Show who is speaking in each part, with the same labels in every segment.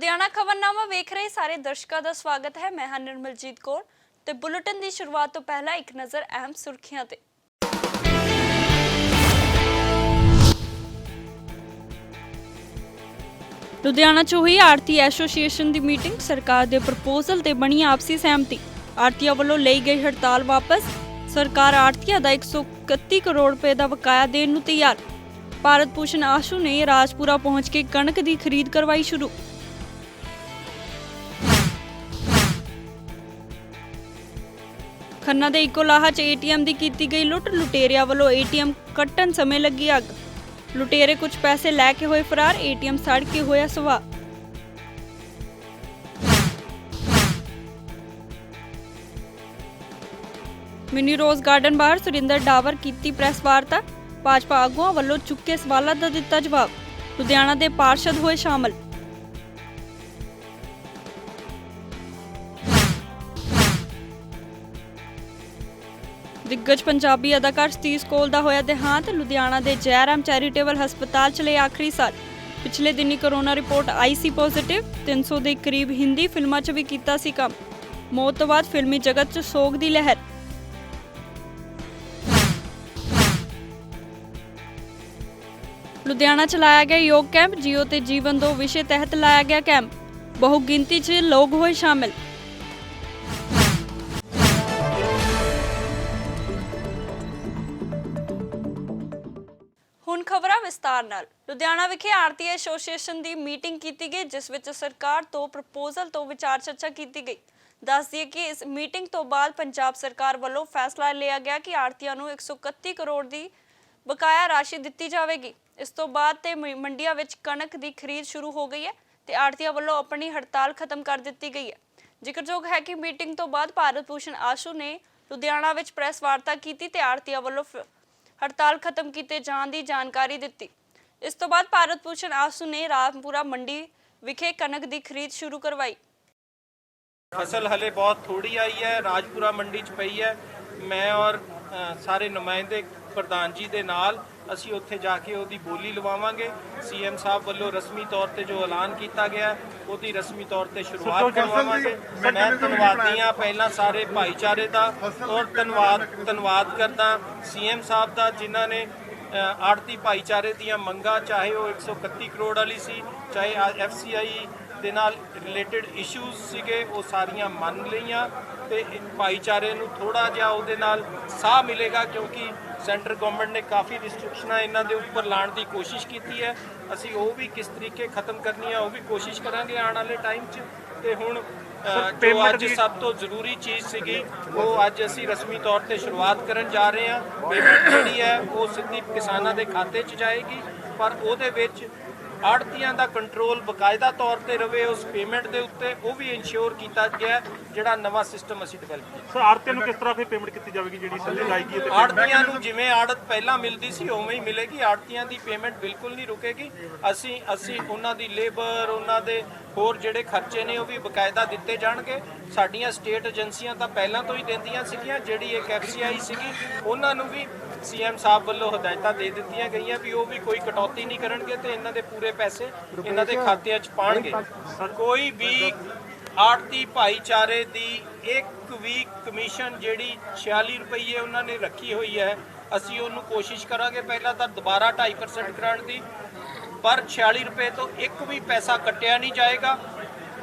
Speaker 1: ਲੁਧਿਆਣਾ ਖਬਰਨਾਮਾ ਵੇਖ ਰਹੇ ਸਾਰੇ ਦਰਸ਼ਕਾਂ ਦਾ ਸਵਾਗਤ ਹੈ। ਮੈਂ ਹਾਂ ਨਿਰਮਲਜੀਤ ਕੌਰ ਤੇ ਬੁਲੇਟਿਨ ਦੀ ਸ਼ੁਰੂਆਤ ਤੋਂ ਪਹਿਲਾਂ ਇੱਕ ਨਜ਼ਰ ਅਹਿਮ ਸੁਰਖੀਆਂ ਤੇ। ਲੁਧਿਆਣਾ 'ਚ ਹੋਈ ਆੜਤੀ ਐਸੋਸੀਏਸ਼ਨ ਦੀ ਮੀਟਿੰਗ, ਸਰਕਾਰ ਦੇ ਪ੍ਰਪੋਜ਼ਲ ਤੇ ਬਣੀ ਆਪਸੀ ਸਹਿਮਤੀ। ਆੜਤੀਆਂ ਵੱਲੋਂ ਲਈ ਗਈ ਹੜਤਾਲ ਵਾਪਸ, ਸਰਕਾਰ ਆੜਤੀਆਂ ਦਾ 131 ਕਰੋੜ ਰੁਪਏ ਦਾ ਬਕਾਇਆ ਦੇਣ ਨੂੰ ਤਿਆਰ। ਭਾਰਤ ਭੂਸ਼ਣ ਆਸ਼ੂ ਨੇ ਰਾਜਪੁਰਾ ਪਹੁੰਚ ਕੇ ਕਣਕ ਦੀ ਖਰੀਦ ਕਰਵਾਈ ਸ਼ੁਰੂ। ਖੰਨਾ ਦੇ ਇਕੋਲਾਹਾ 'ਚ ਏਟੀਐਮ ਦੀ ਕੀਤੀ ਗਈ ਲੁੱਟ, ਲੁਟੇਰਿਆਂ ਵੱਲੋਂ ਏਟੀਐਮ ਕੱਟਣ ਸਮੇਂ ਲੱਗੀ ਅੱਗ। ਲੁਟੇਰੇ ਕੁਝ ਪੈਸੇ ਲੈ ਕੇ ਹੋਏ ਫਰਾਰ, ਏਟੀਐਮ ਸੜ ਕੇ ਹੋਇਆ ਸੁਆਹ। ਮਿਨੀ ਰੋਜ਼ ਗਾਰਡਨ ਬਾਹਰ ਸੁਰਿੰਦਰ ਡਾਵਰ ਕੀਤੀ ਪ੍ਰੈਸ ਵਾਰਤਾ, ਭਾਜਪਾ ਆਗੂਆਂ ਵੱਲੋਂ ਚੁੱਕੇ ਸਵਾਲਾਂ ਦਾ ਦਿੱਤਾ ਜਵਾਬ। ਲੁਧਿਆਣਾ ਦੇ ਪਾਰਸ਼ਦ ਹੋਏ ਸ਼ਾਮਲ। ਦਿੱਗਜ ਪੰਜਾਬੀ ਅਦਾਕਾਰ ਸਤੀਸ਼ ਕੌਲ ਦਾ ਹੋਇਆ ਦੇਹਾਂਤ, ਲੁਧਿਆਣਾ ਦੇ ਜੈਰਾਮ ਚੈਰੀਟੇਬਲ ਹਸਪਤਾਲ 'ਚ ਲਈ ਆਖਰੀ ਸਾਲ। ਪਿਛਲੇ ਦਿਨੀ ਕੋਰੋਨਾ ਰਿਪੋਰਟ ਆਈ ਸੀ ਪੋਜ਼ਿਟਿਵ। 300 ਦੇ ਕਰੀਬ ਹਿੰਦੀ ਫਿਲਮਾਂ 'ਚ ਵੀ ਕੀਤਾ ਸੀ ਕੰਮ। ਮੌਤ ਤੋਂ ਬਾਅਦ ਫਿਲਮੀ ਜਗਤ 'ਚ ਸੋਗ ਦੀ ਲਹਿਰ। ਲੁਧਿਆਣਾ 'ਚ ਲਾਇਆ ਗਿਆ ਯੋਗ ਕੈਂਪ, ਜੀਓ ਤੇ ਜੀਵਨ 2 ਵਿਸ਼ੇ ਤਹਿਤ ਲਾਇਆ ਗਿਆ ਕੈਂਪ। ਬਹੁ ਗਿਣਤੀ 'ਚ ਲੋਕ ਹੋਏ ਸ਼ਾਮਿਲ। ਹੁਣ ਖਬਰਾਂ ਵਿਸਤਾਰ ਨਾਲ। ਲੁਧਿਆਣਾ ਵਿਖੇ ਆੜਤੀ ਐਸੋਸੀਏਸ਼ਨ ਦੀ ਮੀਟਿੰਗ ਕੀਤੀ ਗਈ, ਜਿਸ ਵਿੱਚ ਸਰਕਾਰ ਤੋਂ ਪ੍ਰਪੋਜ਼ਲ ਤੋਂ ਵਿਚਾਰ ਚਰਚਾ ਕੀਤੀ ਗਈ। ਦੱਸ ਦਈਏ ਕਿ ਇਸ ਮੀਟਿੰਗ ਤੋਂ ਬਾਅਦ ਪੰਜਾਬ ਸਰਕਾਰ ਵੱਲੋਂ ਫੈਸਲਾ ਲਿਆ ਗਿਆ ਕਿ ਆੜਤੀਆਂ ਨੂੰ 131 ਕਰੋੜ ਦੀ ਬਕਾਇਆ ਰਾਸ਼ੀ ਦਿੱਤੀ ਜਾਵੇਗੀ। ਇਸ ਤੋਂ ਬਾਅਦ ਤੇ ਮੰਡੀਆਂ ਵਿੱਚ ਕਣਕ ਦੀ ਖਰੀਦ ਸ਼ੁਰੂ ਹੋ ਗਈ ਹੈ ਤੇ ਆੜਤੀਆਂ ਵੱਲੋਂ ਆਪਣੀ ਹੜਤਾਲ ਖਤਮ ਕਰ ਦਿੱਤੀ ਗਈ ਹੈ। ਜ਼ਿਕਰਯੋਗ ਹੈ ਕਿ ਮੀਟਿੰਗ ਤੋਂ ਬਾਅਦ ਭਾਰਤ ਭੂਸ਼ਣ ਆਸ਼ੂ ਨੇ ਲੁਧਿਆਣਾ ਵਿੱਚ ਪ੍ਰੈਸ ਵਾਰਤਾ ਕੀਤੀ ਤੇ ਆੜਤੀਆਂ ਵੱਲੋਂ ਹੜਤਾਲ ਖਤਮ ਕੀਤੇ ਜਾਣ ਦੀ ਜਾਣਕਾਰੀ ਦਿੱਤੀ। ਇਸ ਤੋਂ ਬਾਅਦ ਭਾਰਤ ਭੂਸ਼ਣ ਆਸ਼ੂ ਨੇ ਰਾਮਪੁਰਾ ਮੰਡੀ ਵਿਖੇ ਕਣਕ ਦੀ ਖਰੀਦ ਸ਼ੁਰੂ ਕਰਵਾਈ।
Speaker 2: फसल हले बहुत थोड़ी आई है, राजपुरा मंडी च पई है। मैं और सारे नुमाइंदे प्रधान जी दे नाल ਅਸੀਂ ਉੱਥੇ ਜਾ ਕੇ ਉਹਦੀ ਬੋਲੀ ਲਵਾਵਾਂਗੇ। ਸੀਐਮ ਸਾਹਿਬ ਵੱਲੋਂ ਰਸਮੀ ਤੌਰ ਤੇ ਜੋ ਐਲਾਨ ਕੀਤਾ ਗਿਆ ਉਹਦੀ ਰਸਮੀ ਤੌਰ ਤੇ ਸ਼ੁਰੂਆਤ ਕਰਵਾਵਾਂਗੇ। ਮੈਂ ਧੰਨਵਾਦੀ ਹਾਂ ਪਹਿਲਾਂ ਸਾਰੇ ਭਾਈਚਾਰੇ ਦਾ ਔਰ ਧੰਨਵਾਦ ਕਰਦਾ ਸੀਐਮ ਸਾਹਿਬ ਦਾ, ਜਿਨ੍ਹਾਂ ਨੇ ਆੜਤੀ ਭਾਈਚਾਰੇ ਦੀਆਂ ਮੰਗਾਂ, ਚਾਹੇ ਉਹ 131 ਕਰੋੜ ਵਾਲੀ ਸੀ, ਚਾਹੇ ਐਫਸੀਆਈ ਦੇ ਨਾਲ ਰਿਲੇਟਡ ਇਸ਼ੂਜ਼ ਸੀਗੇ, ਉਹ ਸਾਰੀਆਂ ਮੰਨ ਲਈਆਂ ਤੇ ਭਾਈਚਾਰੇ ਨੂੰ ਥੋੜਾ ਜਿਹਾ ਉਹਦੇ ਨਾਲ ਸਾਹ ਮਿਲੇਗਾ, ਕਿਉਂਕਿ ਸੈਂਟਰ ਗਵਰਨਮੈਂਟ ਨੇ ਕਾਫੀ ਰਿਸਟ੍ਰਿਕਸ਼ਨਾਂ ਇਹਨਾਂ ਦੇ ਉੱਪਰ ਲਾਉਣ ਦੀ ਕੋਸ਼ਿਸ਼ ਕੀਤੀ ਹੈ। ਅਸੀਂ ਉਹ ਵੀ ਕਿਸ ਤਰੀਕੇ ਖਤਮ ਕਰਨੀ ਹੈ ਉਹ ਵੀ ਕੋਸ਼ਿਸ਼ ਕਰਾਂਗੇ ਆਉਣ ਵਾਲੇ ਟਾਈਮ 'ਚ। ਤੇ ਹੁਣ ਜੋ ਅੱਜ ਸਭ ਤੋਂ ਜ਼ਰੂਰੀ ਚੀਜ਼ ਸੀਗੀ ਉਹ ਅੱਜ ਅਸੀਂ ਰਸਮੀ ਤੌਰ ਤੇ ਸ਼ੁਰੂਆਤ ਕਰਨ ਜਾ ਰਹੇ ਹਾਂ। ਪੇਮੈਂਟ ਜਿਹੜੀ ਹੈ ਉਹ ਸਿੱਧੀ ਕਿਸਾਨਾਂ ਦੇ ਖਾਤੇ 'ਚ ਜਾਏਗੀ, ਪਰ ਉਹਦੇ ਵਿੱਚ ਆੜਤੀਆਂ ਦਾ ਕੰਟਰੋਲ ਬਕਾਇਦਾ ਤੌਰ ਤੇ ਰਵੇ ਉਸ ਪੇਮੈਂਟ ਦੇ ਉੱਤੇ, ਉਹ ਵੀ ਇਨਸ਼ੋਰ ਕੀਤਾ ਗਿਆ ਜਿਹੜਾ ਨਵਾਂ ਸਿਸਟਮ ਅਸੀਂ ਡਿਵੈਲਪ ਕੀਤਾ।
Speaker 3: ਸਰ ਆੜਤੀਆਂ ਨੂੰ ਕਿਸ ਤਰ੍ਹਾਂ ਫਿਰ ਪੇਮੈਂਟ ਕੀਤੀ ਜਾਵੇਗੀ ਜਿਹੜੀ ਥੱਲੇ ਲਾਏਗੀ?
Speaker 2: ਆੜਤੀਆਂ ਨੂੰ ਜਿਵੇਂ ਆੜਤ ਪਹਿਲਾਂ ਮਿਲਦੀ ਸੀ ਉਵੇਂ ਹੀ ਮਿਲੇਗੀ। ਆੜਤੀਆਂ ਦੀ ਪੇਮੈਂਟ ਬਿਲਕੁਲ ਨਹੀਂ ਰੁਕੇਗੀ। ਅਸੀਂ ਉਹਨਾਂ ਦੀ ਲੇਬਰ, ਉਹਨਾਂ ਦੇ ਹੋਰ ਜਿਹੜੇ ਖਰਚੇ ਨੇ ਉਹ ਵੀ ਬਕਾਇਦਾ ਦਿੱਤੇ ਜਾਣਗੇ। ਸਾਡੀਆਂ ਸਟੇਟ ਏਜੰਸੀਆਂ ਤਾਂ ਪਹਿਲਾਂ ਤੋਂ ਹੀ ਦਿੰਦੀਆਂ ਸੀਗੀਆਂ, ਜਿਹੜੀ ਇੱਕ ਐਫਸੀਆਈ ਸੀਗੀ ਉਹਨਾਂ ਨੂੰ ਵੀ ਸੀਐਮ ਸਾਹਿਬ ਵੱਲੋਂ ਹਦਾਇਤਾਂ ਦੇ ਦਿੱਤੀਆਂ ਗਈਆਂ ਵੀ ਉਹ ਵੀ ਕੋਈ ਕਟੌਤੀ ਨਹੀਂ ਕਰਨਗੇ ਤੇ ਇਹਨਾਂ ਦੇ ਪੂਰੇ ਪੈਸੇ ਇਹਨਾਂ ਦੇ ਖਾਤਿਆਂ 'ਚ ਪਾਉਣਗੇ। ਕੋਈ ਵੀ ਆੜਤੀ ਭਾਈਚਾਰੇ ਦੀ ਇੱਕ ਵੀ ਕਮਿਸ਼ਨ ਜਿਹੜੀ 46 ਰੁਪਏ ਉਹਨਾਂ ਨੇ ਰੱਖੀ ਹੋਈ ਹੈ, ਅਸੀਂ ਉਹਨੂੰ ਕੋਸ਼ਿਸ਼ ਕਰਾਂਗੇ ਪਹਿਲਾਂ ਤਾਂ ਦੁਬਾਰਾ 2.5% ਕਰਾਉਣ ਦੀ, ਪਰ 46 ਰੁਪਏ ਤੋਂ ਇੱਕ ਵੀ ਪੈਸਾ ਕੱਟਿਆ ਨਹੀਂ ਜਾਏਗਾ।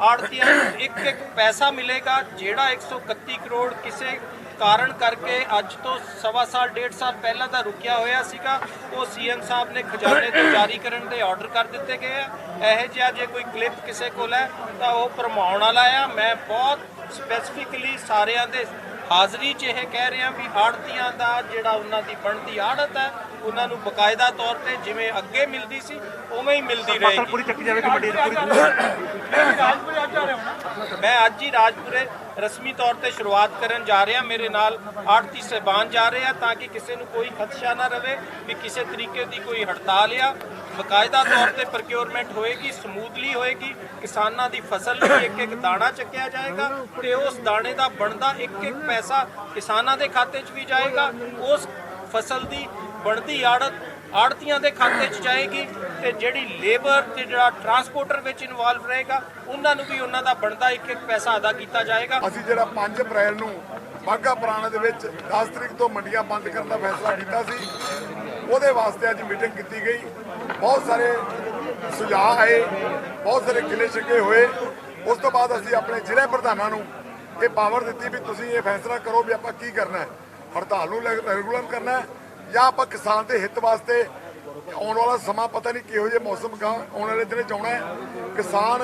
Speaker 2: ਆੜਤੀਆਂ ਨੂੰ ਇੱਕ ਪੈਸਾ ਮਿਲੇਗਾ। ਜਿਹੜਾ 131 ਕਰੋੜ ਕਿਸੇ ਕਾਰਨ ਕਰਕੇ ਅੱਜ ਤੋਂ ਸਵਾ ਸਾਲ 1.5 ਸਾਲ ਪਹਿਲਾਂ ਦਾ ਰੁਕਿਆ ਹੋਇਆ ਸੀਗਾ, ਉਹ ਸੀਐਮ ਸਾਹਿਬ ਨੇ ਖਜ਼ਾਨੇ ਤੋਂ ਜਾਰੀ ਕਰਨ ਦੇ ਆਰਡਰ ਕਰ ਦਿੱਤੇ ਗਏ ਆ। ਇਹੋ ਜਿਹਾ ਜੇ ਕੋਈ ਕਲਿੱਪ ਕਿਸੇ ਕੋਲ ਹੈ ਤਾਂ ਉਹ ਭਰਮਾਉਣ ਵਾਲਾ ਆ। ਮੈਂ ਬਹੁਤ ਸਪੈਸੀਫਿਕਲੀ ਸਾਰਿਆਂ ਦੇ ਹਾਜ਼ਰੀ 'ਚ ਇਹ ਕਹਿ ਰਿਹਾ ਵੀ ਆੜਤੀਆਂ ਦਾ ਜਿਹੜਾ ਉਹਨਾਂ ਦੀ ਬਣਦੀ ਆੜਤ ਹੈ ਉਹਨਾਂ ਨੂੰ ਬਕਾਇਦਾ ਤੌਰ ਤੇ ਜਿਵੇਂ ਅੱਗੇ ਮਿਲਦੀ ਸੀ ਉਵੇਂ ਹੀ ਮਿਲਦੀ ਰਹੇਗੀ।
Speaker 3: ਪੂਰੀ ਚੱਕੀ ਜਾਵੇਗੀ ਮੰਡੀ
Speaker 2: ਮੈਂ ਅੱਜ ਹੀ ਰਾਜਪੁਰੇ ਰਸਮੀ ਤੌਰ ਤੇ ਸ਼ੁਰੂਆਤ ਕਰਨ ਜਾ ਰਿਹਾ। ਮੇਰੇ ਨਾਲ ਆੜਤੀ ਸਹਿਬਾਨ ਜਾ ਰਹੇ ਆ ਤਾਂ ਕਿ ਕਿਸੇ ਨੂੰ ਕੋਈ ਖਦਸ਼ਾ ਨਾ ਰਵੇ ਵੀ ਕਿਸੇ ਤਰੀਕੇ ਦੀ ਕੋਈ ਹੜਤਾਲ ਆ। ਬਕਾਇਦਾ ਤੌਰ ਤੇ ਪ੍ਰੋਕਿਉਰਮੈਂਟ ਹੋਏਗੀ, ਸਮੂਥਲੀ ਹੋਏਗੀ। ਕਿਸਾਨਾਂ ਦੀ ਫਸਲ ਲਈ ਇੱਕ ਦਾਣਾ ਚੱਕਿਆ ਜਾਏਗਾ ਤੇ ਉਸ ਦਾਣੇ ਦਾ ਬਣਦਾ ਇੱਕ ਪੈਸਾ ਕਿਸਾਨਾਂ ਦੇ ਖਾਤੇ 'ਚ ਵੀ ਜਾਏਗਾ। ਉਸ ਫਸਲ ਦੀ ਬਣਦੀ ਆੜਤ ਆੜਤੀਆਂ ਦੇ ਖਾਤੇ 'ਚ ਜਾਏਗੀ ਤੇ ਜਿਹੜੀ ਲੇਬਰ ਤੇ ਜਿਹੜਾ ਟਰਾਂਸਪੋਰਟਰ ਵਿੱਚ ਇਨਵੋਲਵ ਰਹੇਗਾ ਉਹਨਾਂ ਨੂੰ ਵੀ ਉਹਨਾਂ ਦਾ ਬਣਦਾ ਇੱਕ ਇੱਕ ਪੈਸਾ ਅਦਾ ਕੀਤਾ ਜਾਏਗਾ।
Speaker 4: ਅਸੀਂ ਜਿਹੜਾ 5 ਅਪ੍ਰੈਲ ਨੂੰ ਬਾਘਾ ਪੁਰਾਣਾ ਦੇ ਵਿੱਚ 10 ਤਰੀਕ ਤੋਂ ਮੰਡੀਆਂ ਬੰਦ ਕਰਨ ਦਾ ਫੈਸਲਾ ਕੀਤਾ ਸੀ, ਉਹਦੇ ਵਾਸਤੇ ਅੱਜ ਮੀਟਿੰਗ ਕੀਤੀ ਗਈ। ਬਹੁਤ ਸਾਰੇ ਸੁਝਾਅ ਆਏ, ਬਹੁਤ ਸਾਰੇ ਗਿਲੇ ਸ਼ਿਕਵੇ ਹੋਏ। ਉਸ ਤੋਂ ਬਾਅਦ ਅਸੀਂ ਆਪਣੇ ਜ਼ਿਲ੍ਹੇ ਪ੍ਰਧਾਨਾਂ ਨੂੰ ਇਹ ਪਾਵਰ ਦਿੱਤੀ ਵੀ ਤੁਸੀਂ ਇਹ ਫੈਸਲਾ ਕਰੋ ਵੀ ਆਪਾਂ ਕੀ ਕਰਨਾ ਹੈ, ਹੜਤਾਲ ਨੂੰ ਰੈਗੂਲਰ ਕਰਨਾ ਹੈ ਜਾਂ ਆਪਾਂ ਕਿਸਾਨ ਦੇ ਹਿੱਤ ਵਾਸਤੇ ਆਉਣ ਵਾਲਾ ਸਮਾਂ ਪਤਾ ਨਹੀਂ ਕਿਹੋ ਜਿਹੇ ਮੌਸਮ ਆਉਣ ਵਾਲੇ ਦਿਨ ਚ ਆਉਣਾ ਹੈ। ਕਿਸਾਨ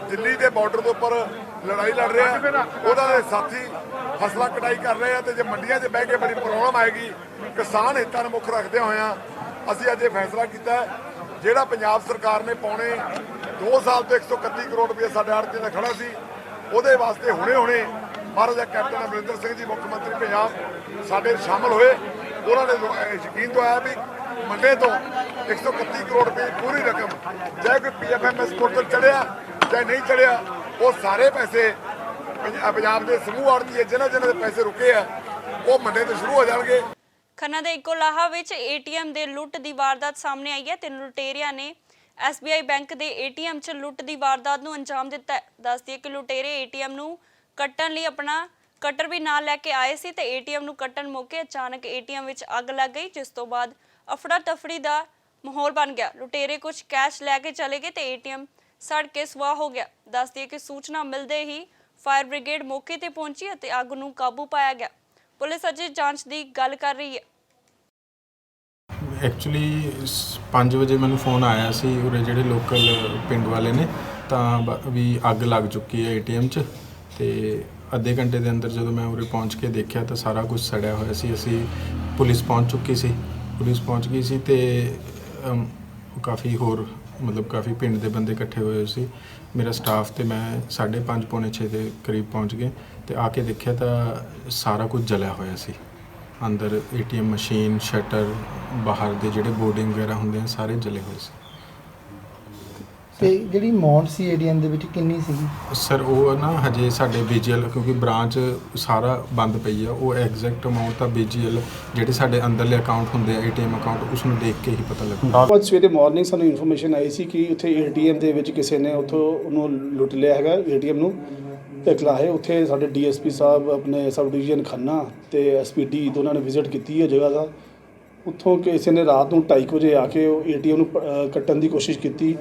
Speaker 4: ਦਿੱਲੀ ਦੇ ਬਾਰਡਰ ਦੇ ਉੱਪਰ ਲੜਾਈ ਲੜ ਰਿਹਾ, ਉਹਦਾ ਦੇ ਸਾਥੀ ਫਸਲਾਂ ਕਟਾਈ ਕਰ ਰਹੇ ਆ ਤੇ ਜੇ ਮੰਡੀਆਂ 'ਚ ਬਹਿ ਕੇ ਬੜੀ ਪ੍ਰੋਬਲਮ ਆਏਗੀ। ਕਿਸਾਨ ਹਿੱਤਾਂ ਨੂੰ ਮੁੱਖ ਰੱਖਦੇ ਹੋਇਆਂ ਅਸੀਂ ਅੱਜ ਇਹ ਫੈਸਲਾ ਕੀਤਾ ਹੈ। ਜਿਹੜਾ ਪੰਜਾਬ ਸਰਕਾਰ ਨੇ ਪੌਣੇ 2 ਸਾਲ ਤੋਂ 131 ਕਰੋੜ ਰੁਪਏ ਸਾਡੇ ਆੜ੍ਹਤੀਆਂ ਦਾ ਖੜਾ ਸੀ, ਉਹਦੇ ਵਾਸਤੇ ਹੁਣੇ ਮਹਾਰਾਜਾ ਕੈਪਟਨ ਅਮਰਿੰਦਰ ਸਿੰਘ ਜੀ ਮੁੱਖ ਮੰਤਰੀ ਪੰਜਾਬ ਸਾਡੇ ਸ਼ਾਮਲ ਹੋਏ। ਉਹਨਾਂ ਨੇ ਯਕੀਨ ਦਵਾਇਆ ਵੀ ਮੰਡੇ ਤੋਂ 131 ਕਰੋੜ ਰੁਪਏ ਦੀ ਪੂਰੀ ਰਕਮ, ਚਾਹੇ ਕੋਈ PFMS ਪੋਰਟਲ ਚੜਿਆ ਚਾਹੇ ਨਹੀਂ ਚੜਿਆ, ਉਹ ਸਾਰੇ ਪੈਸੇ ਪੰਜਾਬ ਦੇ ਸਮੂਹ ਆੜ੍ਹਤੀ ਜਿਨ੍ਹਾਂ ਦੇ ਪੈਸੇ ਰੁਕੇ ਆ ਉਹ ਮੰਡੇ ਤੋਂ ਸ਼ੁਰੂ ਹੋ ਜਾਣਗੇ।
Speaker 1: ਖੰਨਾ ਦੇ ਇਕੋਲਾਹਾ ਵਿੱਚ ATM ਦੇ ਲੁੱਟ ਦੀ ਵਾਰਦਾਤ ਸਾਹਮਣੇ ਆਈ ਹੈ। 3 ਲੁਟੇਰਿਆਂ ਨੇ SBI ਬੈਂਕ ਦੇ ATM 'ਚ ਲੁੱਟ ਦੀ ਵਾਰਦਾਤ ਨੂੰ ਅੰਜਾਮ ਦਿੱਤਾ ਹੈ। ਦੱਸ ਦਈਏ ਕਿ ਲੁਟੇਰੇ ATM ਨੂੰ ਕੱਟਣ ਲਈ ਆਪਣਾ ਕਟਰ ਵੀ ਨਾਲ ਲੈ ਕੇ ਆਏ ਸੀ ਤੇ ATM ਨੂੰ ਕੱਟਣ ਮੌਕੇ ਅਚਾਨਕ ATM ਵਿੱਚ ਅੱਗ ਲੱਗ ਗਈ, ਜਿਸ ਤੋਂ ਬਾਅਦ ਅਫੜਾ ਤਫੜੀ ਦਾ ਮਾਹੌਲ ਬਣ ਗਿਆ। ਲੁਟੇਰੇ ਕੁਝ ਕੈਸ਼ ਲੈ ਕੇ ਚਲੇ ਗਏ ਤੇ ATM ਸੜ ਕੇ ਸਵਾਹ ਹੋ ਗਿਆ। ਦੱਸ ਦਈਏ ਕਿ ਸੂਚਨਾ ਮਿਲਦੇ ਹੀ ਫਾਇਰ ਬ੍ਰਿਗੇਡ ਮੌਕੇ ਤੇ ਪਹੁੰਚੀ ਅਤੇ ਅੱਗ ਨੂੰ ਕਾਬੂ ਪਾਇਆ ਗਿਆ। ਪੁਲਿਸ ਅਜੇ ਜਾਂਚ ਦੀ ਗੱਲ ਕਰ ਰਹੀ ਹੈ।
Speaker 5: ਐਕਚੁਅਲੀ 5 ਵਜੇ ਮੈਨੂੰ ਫੋਨ ਆਇਆ ਸੀ ਉਰੇ ਜਿਹੜੇ ਲੋਕਲ ਪਿੰਡ ਵਾਲੇ ਨੇ ਤਾਂ ਵੀ ਅੱਗ ਲੱਗ ਚੁੱਕੀ ਹੈ ATM 'ਚ, ਤੇ ਅੱਧੇ ਘੰਟੇ ਦੇ ਅੰਦਰ ਜਦੋਂ ਮੈਂ ਉਰੇ ਪਹੁੰਚ ਕੇ ਦੇਖਿਆ ਤਾਂ ਸਾਰਾ ਕੁਝ ਸੜਿਆ ਹੋਇਆ ਸੀ। ਅਸੀਂ ਪੁਲਿਸ ਪਹੁੰਚ ਗਈ ਸੀ ਤੇ ਕਾਫੀ ਹੋਰ ਕਾਫੀ ਪਿੰਡ ਦੇ ਬੰਦੇ ਇਕੱਠੇ ਹੋਏ ਸੀ। ਮੇਰਾ ਸਟਾਫ ਤੇ ਮੈਂ 5:30 ਪੌਣੇ 6 ਦੇ ਕਰੀਬ ਪਹੁੰਚ ਗਏ ਤੇ ਆ ਕੇ ਦੇਖਿਆ ਤਾਂ ਸਾਰਾ ਕੁਝ ਜਲਿਆ ਹੋਇਆ ਸੀ। ਅੰਦਰ ATM ਮਸ਼ੀਨ, ਸ਼ਟਰ, ਬਾਹਰ ਦੇ ਜਿਹੜੇ ਬੋਰਡਿੰਗ ਵਗੈਰਾ ਹੁੰਦੇ ਆ ਸਾਰੇ ਜਲੇ ਹੋਏ ਸੀ।
Speaker 6: ਤੇ ਜਿਹੜੀ ਅਮਾਉਂਟ ਸੀ ATM ਦੇ ਵਿੱਚ ਕਿੰਨੀ ਸੀਗੀ?
Speaker 5: ਸਰ ਉਹ ਨਾ ਹਜੇ ਸਾਡੇ BGL ਕਿਉਂਕਿ ਬ੍ਰਾਂਚ ਸਾਰਾ ਬੰਦ ਪਈ ਆ, ਉਹ ਐਗਜ਼ੈਕਟ ਅਮਾਉਂਟ ਤਾਂ BGL ਜਿਹੜੇ ਸਾਡੇ ਅੰਦਰਲੇ ਅਕਾਊਂਟ ਹੁੰਦੇ ਆ ATM ਅਕਾਊਂਟ ਉਸ ਨੂੰ ਦੇਖ ਕੇ ਹੀ ਪਤਾ ਲੱਗਦਾ।
Speaker 7: ਅੱਜ ਸਵੇਰੇ ਮਾਰਨਿੰਗ ਸਾਨੂੰ ਇਨਫੋਰਮੇਸ਼ਨ ਆਈ ਸੀ ਕਿ ਉੱਥੇ ATM ਦੇ ਵਿੱਚ ਕਿਸੇ ਨੇ ਉੱਥੋਂ ਉਹਨੂੰ ਲੁੱਟ ਲਿਆ ਹੈਗਾ ATM ਨੂੰ। ਇਕਲਾਹੇ ਉੱਥੇ ਸਾਡੇ DSP ਸਾਹਿਬ ਆਪਣੇ ਸਬ ਡਿਵੀਜ਼ਨ ਖੰਨਾ ਤੇ SPD ਦੋਨਾਂ ਨੇ ਵਿਜ਼ਿਟ ਕੀਤੀ ਹੈ ਜਗ੍ਹਾ ਦਾ। ਉੱਥੋਂ ਕਿਸੇ ਨੇ ਰਾਤ ਨੂੰ 2:30 ਵਜੇ ਆ ਕੇ ਉਹ ATM ਨੂੰ ਕੱਟਣ ਦੀ ਕੋਸ਼ਿਸ਼ ਕੀਤੀ।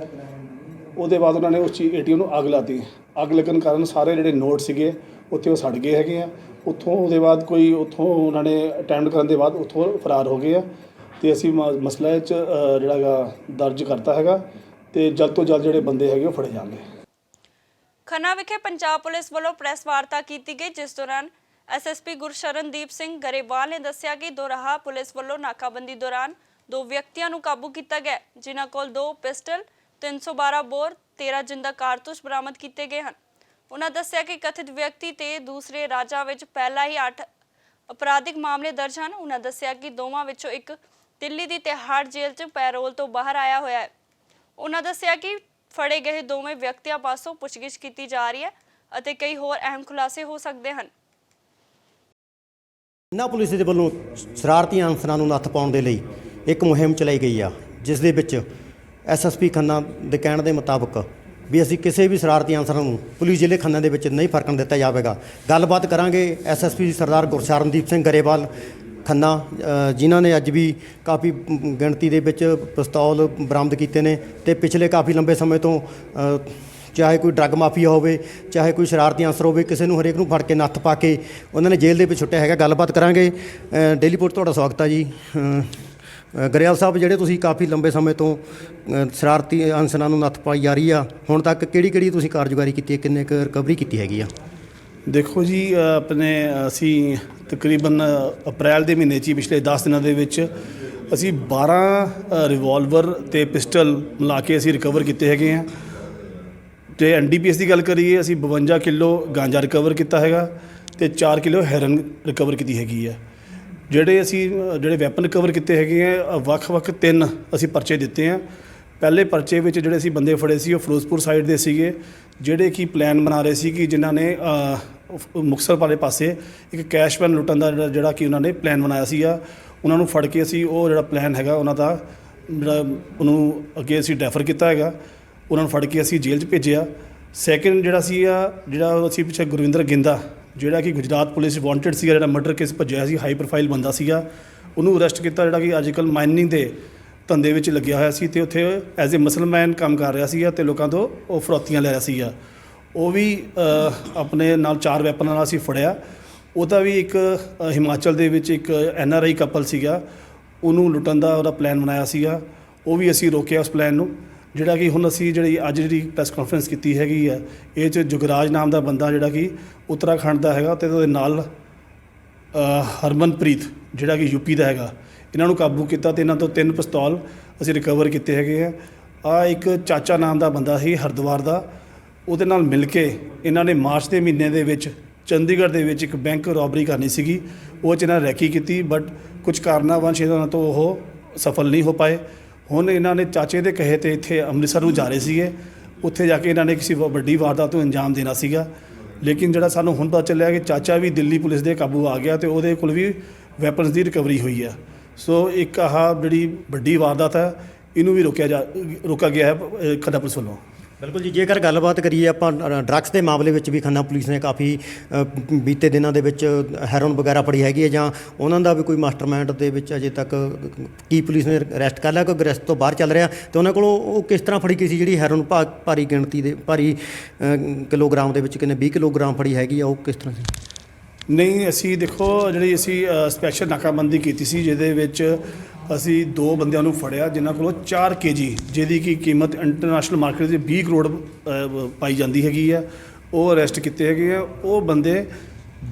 Speaker 7: ਉਹਦੇ ਬਾਅਦ ਉਹਨਾਂ ਨੇ ਉਸ ATM ਨੂੰ ਅੱਗ ਲਾਤੀ। ਅੱਗ ਲੱਗਣ ਕਾਰਨ ਸਾਰੇ ਜਿਹੜੇ ਨੋਟ ਸੀਗੇ ਉੱਥੇ ਉਹ ਸੜ ਗਏ ਹੈਗੇ ਆ। ਉੱਥੋਂ ਉਹਦੇ ਬਾਅਦ ਉੱਥੋਂ ਉਹਨਾਂ ਨੇ ਅਟੈਂਡ ਕਰਨ ਦੇ ਬਾਅਦ ਉੱਥੋਂ ਫਰਾਰ ਹੋ ਗਏ ਆ ਤੇ ਅਸੀਂ ਮਸਲਾ 'ਚ ਜਿਹੜਾ ਹੈਗਾ ਦਰਜ ਕਰਤਾ ਹੈਗਾ ਤੇ ਜਲਦ ਤੋਂ ਜਲਦ ਜਿਹੜੇ ਬੰਦੇ ਹੈਗੇ ਉਹ ਫੜੇ ਜਾਣਗੇ।
Speaker 1: ਖੰਨਾ ਵਿਖੇ ਪੰਜਾਬ ਪੁਲਿਸ ਵੱਲੋਂ ਪ੍ਰੈਸ ਵਾਰਤਾ ਕੀਤੀ ਗਈ, ਜਿਸ ਦੌਰਾਨ SSP ਗੁਰਸ਼ਰਨਦੀਪ ਸਿੰਘ ਗਰੇਵਾਲ ਨੇ ਦੱਸਿਆ ਕਿ ਦੋਰਾਹਾ ਪੁਲਿਸ ਵੱਲੋਂ ਨਾਕਾਬੰਦੀ ਦੌਰਾਨ 2 ਵਿਅਕਤੀਆਂ ਨੂੰ ਕਾਬੂ ਕੀਤਾ ਗਿਆ, ਜਿਨ੍ਹਾਂ ਕੋਲ 2 ਪਿਸਟਲ, 312 ਬੋਰ, 13 ਜਿੰਦਾ ਕਾਰਤੂਸ ਬਰਾਮਦ ਕੀਤੇ ਗਏ ਹਨ। ਉਹਨਾਂ ਦੱਸਿਆ ਕਿ ਕਥਿਤ ਵਿਅਕਤੀ ਤੇ ਦੂਸਰੇ ਰਾਜਾਂ ਵਿੱਚ ਪਹਿਲਾਂ ਹੀ 8 ਅਪਰਾਧਿਕ ਮਾਮਲੇ ਦਰਜ ਹਨ। ਉਹਨਾਂ ਦੱਸਿਆ ਕਿ ਦੋਵਾਂ ਵਿੱਚੋਂ ਇੱਕ ਦਿੱਲੀ ਦੀ ਤਿਹਾੜ ਜੇਲ੍ਹ 'ਚ ਪੈਰੋਲ ਤੋਂ ਬਾਹਰ ਆਇਆ ਹੋਇਆ ਹੈ। ਉਹਨਾਂ ਦੱਸਿਆ ਕਿ ਫੜੇ ਗਏ ਦੋਵੇਂ ਵਿਅਕਤੀਆਂ ਪਾਸੋਂ ਪੁੱਛਗਿੱਛ ਕੀਤੀ ਜਾ ਰਹੀ ਹੈ ਅਤੇ ਕਈ ਹੋਰ ਅਹਿਮ ਖੁਲਾਸੇ ਹੋ ਸਕਦੇ ਹਨ।
Speaker 8: ਖੰਨਾ ਪੁਲਿਸ ਦੇ ਵੱਲੋਂ ਸ਼ਰਾਰਤੀ ਅਨਸਰਾਂ ਨੂੰ ਨੱਥ ਪਾਉਣ ਦੇ ਲਈ ਇੱਕ ਮੁਹਿੰਮ ਚਲਾਈ ਗਈ ਆ, ਜਿਸ ਦੇ ਵਿੱਚ SSP ਖੰਨਾ ਦੇ ਕਹਿਣ ਦੇ ਮੁਤਾਬਕ ਵੀ ਅਸੀਂ ਕਿਸੇ ਵੀ ਸ਼ਰਾਰਤੀ ਅਨਸਰਾਂ ਨੂੰ ਪੁਲਿਸ ਜ਼ਿਲ੍ਹੇ ਖੰਨਾ ਦੇ ਵਿੱਚ ਨਹੀਂ ਫਰਕਣ ਦਿੱਤਾ ਜਾਵੇਗਾ। ਗੱਲਬਾਤ ਕਰਾਂਗੇ SSP ਸਰਦਾਰ ਗੁਰਸ਼ਰਨਦੀਪ ਸਿੰਘ ਗਰੇਵਾਲ ਖੰਨਾ, ਜਿਨ੍ਹਾਂ ਨੇ ਅੱਜ ਵੀ ਕਾਫੀ ਗਿਣਤੀ ਦੇ ਵਿੱਚ ਪਿਸਤੌਲ ਬਰਾਮਦ ਕੀਤੇ ਨੇ ਤੇ ਪਿਛਲੇ ਕਾਫੀ ਲੰਬੇ ਸਮੇਂ ਤੋਂ ਚਾਹੇ ਕੋਈ ਡਰੱਗ ਮਾਫੀਆ ਹੋਵੇ, ਚਾਹੇ ਕੋਈ ਸ਼ਰਾਰਤੀ ਅਨਸਰ ਹੋਵੇ, ਕਿਸੇ ਨੂੰ ਹਰੇਕ ਨੂੰ ਫੜ ਕੇ ਨੱਥ ਪਾ ਕੇ ਉਹਨਾਂ ਨੇ ਜੇਲ੍ਹ ਦੇ ਵਿੱਚ ਛੁੱਟਿਆ ਹੈਗਾ। ਗੱਲਬਾਤ ਕਰਾਂਗੇ। ਡੇਲੀ ਪੋਸਟ ਤੁਹਾਡਾ ਸਵਾਗਤ ਹੈ ਜੀ। ਗਰੇਵਾਲ ਸਾਹਿਬ, ਜਿਹੜੇ ਤੁਸੀਂ ਕਾਫੀ ਲੰਬੇ ਸਮੇਂ ਤੋਂ ਸ਼ਰਾਰਤੀ ਅਨਸਰਾਂ ਨੂੰ ਨੱਥ ਪਾਈ ਜਾ ਰਹੀ ਆ, ਹੁਣ ਤੱਕ ਕਿਹੜੀ ਤੁਸੀਂ ਕਾਰਜਕਾਰੀ ਕੀਤੀ ਹੈ, ਕਿੰਨੇ ਕੁ ਰਿਕਵਰੀ ਕੀਤੀ ਹੈਗੀ ਆ?
Speaker 7: ਦੇਖੋ ਜੀ, ਅਸੀਂ ਤਕਰੀਬਨ ਅਪ੍ਰੈਲ ਦੇ ਮਹੀਨੇ 'ਚ ਹੀ ਪਿਛਲੇ 10 ਦਿਨਾਂ ਦੇ ਵਿੱਚ ਅਸੀਂ 12 ਰਿਵਾਲਵਰ ਤੇ ਪਿਸਟਲ ਮਿਲਾ ਕੇ ਅਸੀਂ ਰਿਕਵਰ ਕੀਤੇ ਹੈਗੇ ਆ। ਤੇ NDPS ਦੀ ਗੱਲ ਕਰੀਏ, ਅਸੀਂ 52 ਕਿਲੋ ਗਾਂਜਾ ਰਿਕਵਰ ਕੀਤਾ ਹੈਗਾ ਤੇ 4 ਕਿਲੋ ਹੈਰਨ ਰਿਕਵਰ ਕੀਤੀ ਹੈਗੀ ਆ। ਜਿਹੜੇ ਵੈਪਨ ਰਿਕਵਰ ਕੀਤੇ ਹੈਗੇ ਆ, ਵੱਖ-ਵੱਖ 3 ਅਸੀਂ ਪਰਚੇ ਦਿੱਤੇ ਆ। ਪਹਿਲੇ ਪਰਚੇ ਵਿੱਚ ਜਿਹੜੇ ਅਸੀਂ ਬੰਦੇ ਫੜੇ ਸੀ ਉਹ ਫਿਰੋਜ਼ਪੁਰ ਸਾਈਡ ਦੇ ਸੀਗੇ, ਜਿਹੜੇ ਕਿ ਪਲਾਨ ਬਣਾ ਰਹੇ ਸੀ ਕਿ ਜਿਨ੍ਹਾਂ ਨੇ ਮੁਕਤਸਰ ਵਾਲੇ ਪਾਸੇ ਇੱਕ ਕੈਸ਼ ਵੈਨ ਲੁੱਟਣ ਦਾ ਜਿਹੜਾ ਕਿ ਉਹਨਾਂ ਨੇ ਪਲਾਨ ਬਣਾਇਆ ਸੀਗਾ। ਉਹਨਾਂ ਨੂੰ ਫੜ ਕੇ ਅਸੀਂ ਉਹ ਜਿਹੜਾ ਪਲਾਨ ਹੈਗਾ ਉਹਨਾਂ ਦਾ ਜਿਹੜਾ ਉਹਨੂੰ ਅੱਗੇ ਅਸੀਂ ਡੈਫਰ ਕੀਤਾ ਹੈਗਾ, ਉਹਨਾਂ ਨੂੰ ਫੜ ਕੇ ਅਸੀਂ ਜੇਲ੍ਹ 'ਚ ਭੇਜਿਆ। ਸੈਕਿੰਡ ਜਿਹੜਾ ਅਸੀਂ ਪਿੱਛੇ ਗੁਰਵਿੰਦਰ ਗਿੰਦਾ ਜਿਹੜਾ ਕਿ ਗੁਜਰਾਤ ਪੁਲਿਸ ਵਾਂਟਡ ਸੀਗਾ, ਜਿਹੜਾ ਮਰਡਰ ਕੇਸ ਭੱਜਿਆ ਸੀ, ਹਾਈ ਪ੍ਰੋਫਾਈਲ ਬੰਦਾ ਸੀਗਾ, ਉਹਨੂੰ ਅਰੈਸਟ ਕੀਤਾ, ਜਿਹੜਾ ਕਿ ਅੱਜ ਕੱਲ੍ਹ ਮਾਈਨਿੰਗ ਦੇ ਧੰਦੇ ਵਿੱਚ ਲੱਗਿਆ ਹੋਇਆ ਸੀ ਅਤੇ ਉੱਥੇ ਐਜ਼ ਏ ਮਸਲਮੈਨ ਕੰਮ ਕਰ ਰਿਹਾ ਸੀਗਾ ਅਤੇ ਲੋਕਾਂ ਤੋਂ ਉਹ ਫਰੌਤੀਆਂ ਲੈ ਰਿਹਾ ਸੀਗਾ। ਉਹ ਵੀ ਆਪਣੇ ਨਾਲ 4 ਵੈਪਨ ਨਾਲ ਅਸੀਂ ਫੜਿਆ। ਉਹਦਾ ਵੀ ਇੱਕ ਹਿਮਾਚਲ ਦੇ ਵਿੱਚ ਇੱਕ NRI ਕਪਲ ਸੀਗਾ, ਉਹਨੂੰ ਲੁੱਟਣ ਦਾ ਉਹਦਾ ਪਲਾਨ ਬਣਾਇਆ ਸੀਗਾ, ਉਹ ਵੀ ਅਸੀਂ ਰੋਕਿਆ ਉਸ ਪਲਾਨ ਨੂੰ। ਜਿਹੜਾ ਕਿ ਹੁਣ ਅਸੀਂ ਅੱਜ ਜਿਹੜੀ ਪ੍ਰੈਸ ਕਾਨਫਰੰਸ ਕੀਤੀ ਹੈਗੀ ਆ, ਇਹ 'ਚ ਜੁਗਰਾਜ ਨਾਮ ਦਾ ਬੰਦਾ ਜਿਹੜਾ ਕਿ ਉੱਤਰਾਖੰਡ ਦਾ ਹੈਗਾ ਅਤੇ ਉਹਦੇ ਨਾਲ ਹਰਮਨਪ੍ਰੀਤ ਜਿਹੜਾ ਕਿ UP ਦਾ ਹੈਗਾ, ਇਹਨਾਂ ਨੂੰ ਕਾਬੂ ਕੀਤਾ ਅਤੇ ਇਹਨਾਂ ਤੋਂ 3 ਪਿਸਤੌਲ ਅਸੀਂ ਰਿਕਵਰ ਕੀਤੇ ਹੈਗੇ ਆ। ਇੱਕ ਚਾਚਾ ਨਾਮ ਦਾ ਬੰਦਾ ਸੀ ਹਰਿਦੁਆਰ ਦਾ, ਉਹਦੇ ਨਾਲ ਮਿਲ ਕੇ ਇਹਨਾਂ ਨੇ ਮਾਰਚ ਦੇ ਮਹੀਨੇ ਦੇ ਵਿੱਚ ਚੰਡੀਗੜ੍ਹ ਦੇ ਵਿੱਚ ਇੱਕ ਬੈਂਕ ਰੋਬਰੀ ਕਰਨੀ ਸੀਗੀ, ਉਹ 'ਚ ਇਹਨਾਂ ਨੇ ਰੈਕੀ ਕੀਤੀ, ਬਟ ਕੁਝ ਕਾਰਨਾਂਵਸ਼ ਇਹਨਾਂ ਤੋਂ ਉਹ ਸਫਲ ਨਹੀਂ ਹੋ ਪਾਏ। ਹੁਣ ਇਹਨਾਂ ਨੇ ਚਾਚੇ ਦੇ ਕਹੇ 'ਤੇ ਇੱਥੇ ਅੰਮ੍ਰਿਤਸਰ ਨੂੰ ਜਾ ਰਹੇ ਸੀਗੇ, ਉੱਥੇ ਜਾ ਕੇ ਇਹਨਾਂ ਨੇ ਕਿਸੇ ਵੱਡੀ ਵਾਰਦਾਤ ਨੂੰ ਅੰਜਾਮ ਦੇਣਾ ਸੀਗਾ। ਲੇਕਿਨ ਜਿਹੜਾ ਸਾਨੂੰ ਹੁਣ ਪਤਾ ਚੱਲਿਆ ਕਿ ਚਾਚਾ ਵੀ ਦਿੱਲੀ ਪੁਲਿਸ ਦੇ ਕਾਬੂ ਆ ਗਿਆ ਅਤੇ ਉਹਦੇ ਕੋਲ ਵੀ ਵੈਪਨਸ ਦੀ ਰਿਕਵਰੀ ਹੋਈ ਆ। ਸੋ ਇੱਕ ਜਿਹੜੀ ਵੱਡੀ ਵਾਰਦਾਤ ਹੈ, ਇਹਨੂੰ ਵੀ ਰੋਕਿਆ ਗਿਆ ਹੈ ਖੰਨਾ ਪੁਲਿਸ ਵੱਲੋਂ।
Speaker 8: ਬਿਲਕੁਲ ਜੀ, ਜੇਕਰ ਗੱਲਬਾਤ ਕਰੀਏ ਆਪਾਂ ਡਰੱਗਸ ਦੇ ਮਾਮਲੇ ਵਿੱਚ ਵੀ ਖੰਨਾ ਪੁਲਿਸ ਨੇ ਕਾਫੀ ਬੀਤੇ ਦਿਨਾਂ ਦੇ ਵਿੱਚ ਹੈਰੋਨ ਵਗੈਰਾ ਫੜੀ ਹੈਗੀ ਹੈ, ਜਾਂ ਉਹਨਾਂ ਦਾ ਵੀ ਕੋਈ ਮਾਸਟਰਮਾਈਂਡ ਦੇ ਵਿੱਚ ਅਜੇ ਤੱਕ ਕੀ ਪੁਲਿਸ ਨੇ ਅਰੈਸਟ ਕਰ ਲਿਆ, ਕੋਈ ਅਰੈਸਟ ਤੋਂ ਬਾਹਰ ਚੱਲ ਰਿਹਾ, ਅਤੇ ਉਹਨਾਂ ਕੋਲੋਂ ਉਹ ਕਿਸ ਤਰ੍ਹਾਂ ਫੜੀ ਗਈ ਸੀ ਜਿਹੜੀ ਹੈਰੋਨ ਭਾਰੀ ਗਿਣਤੀ ਦੇ ਕਿਲੋਗ੍ਰਾਮ ਦੇ ਵਿੱਚ ਕਿੰਨੇ 20 ਕਿਲੋਗ੍ਰਾਮ ਫੜੀ ਹੈਗੀ ਆ, ਉਹ ਕਿਸ ਤਰ੍ਹਾਂ ਸੀ?
Speaker 7: ਨਹੀਂ, ਅਸੀਂ ਦੇਖੋ ਜਿਹੜੀ ਅਸੀਂ ਸਪੈਸ਼ਲ ਨਾਕਾਬੰਦੀ ਕੀਤੀ ਸੀ, ਜਿਹਦੇ ਵਿੱਚ ਅਸੀਂ 2 ਬੰਦਿਆਂ ਨੂੰ ਫੜਿਆ ਜਿਨ੍ਹਾਂ ਕੋਲੋਂ 4 kg ਜਿਹਦੀ ਕਿ ਕੀਮਤ ਇੰਟਰਨੈਸ਼ਨਲ ਮਾਰਕੀਟ 'ਚ 20 ਕਰੋੜ ਪਾਈ ਜਾਂਦੀ ਹੈਗੀ ਆ, ਉਹ ਅਰੈਸਟ ਕੀਤੇ ਹੈਗੇ ਆ। ਉਹ ਬੰਦੇ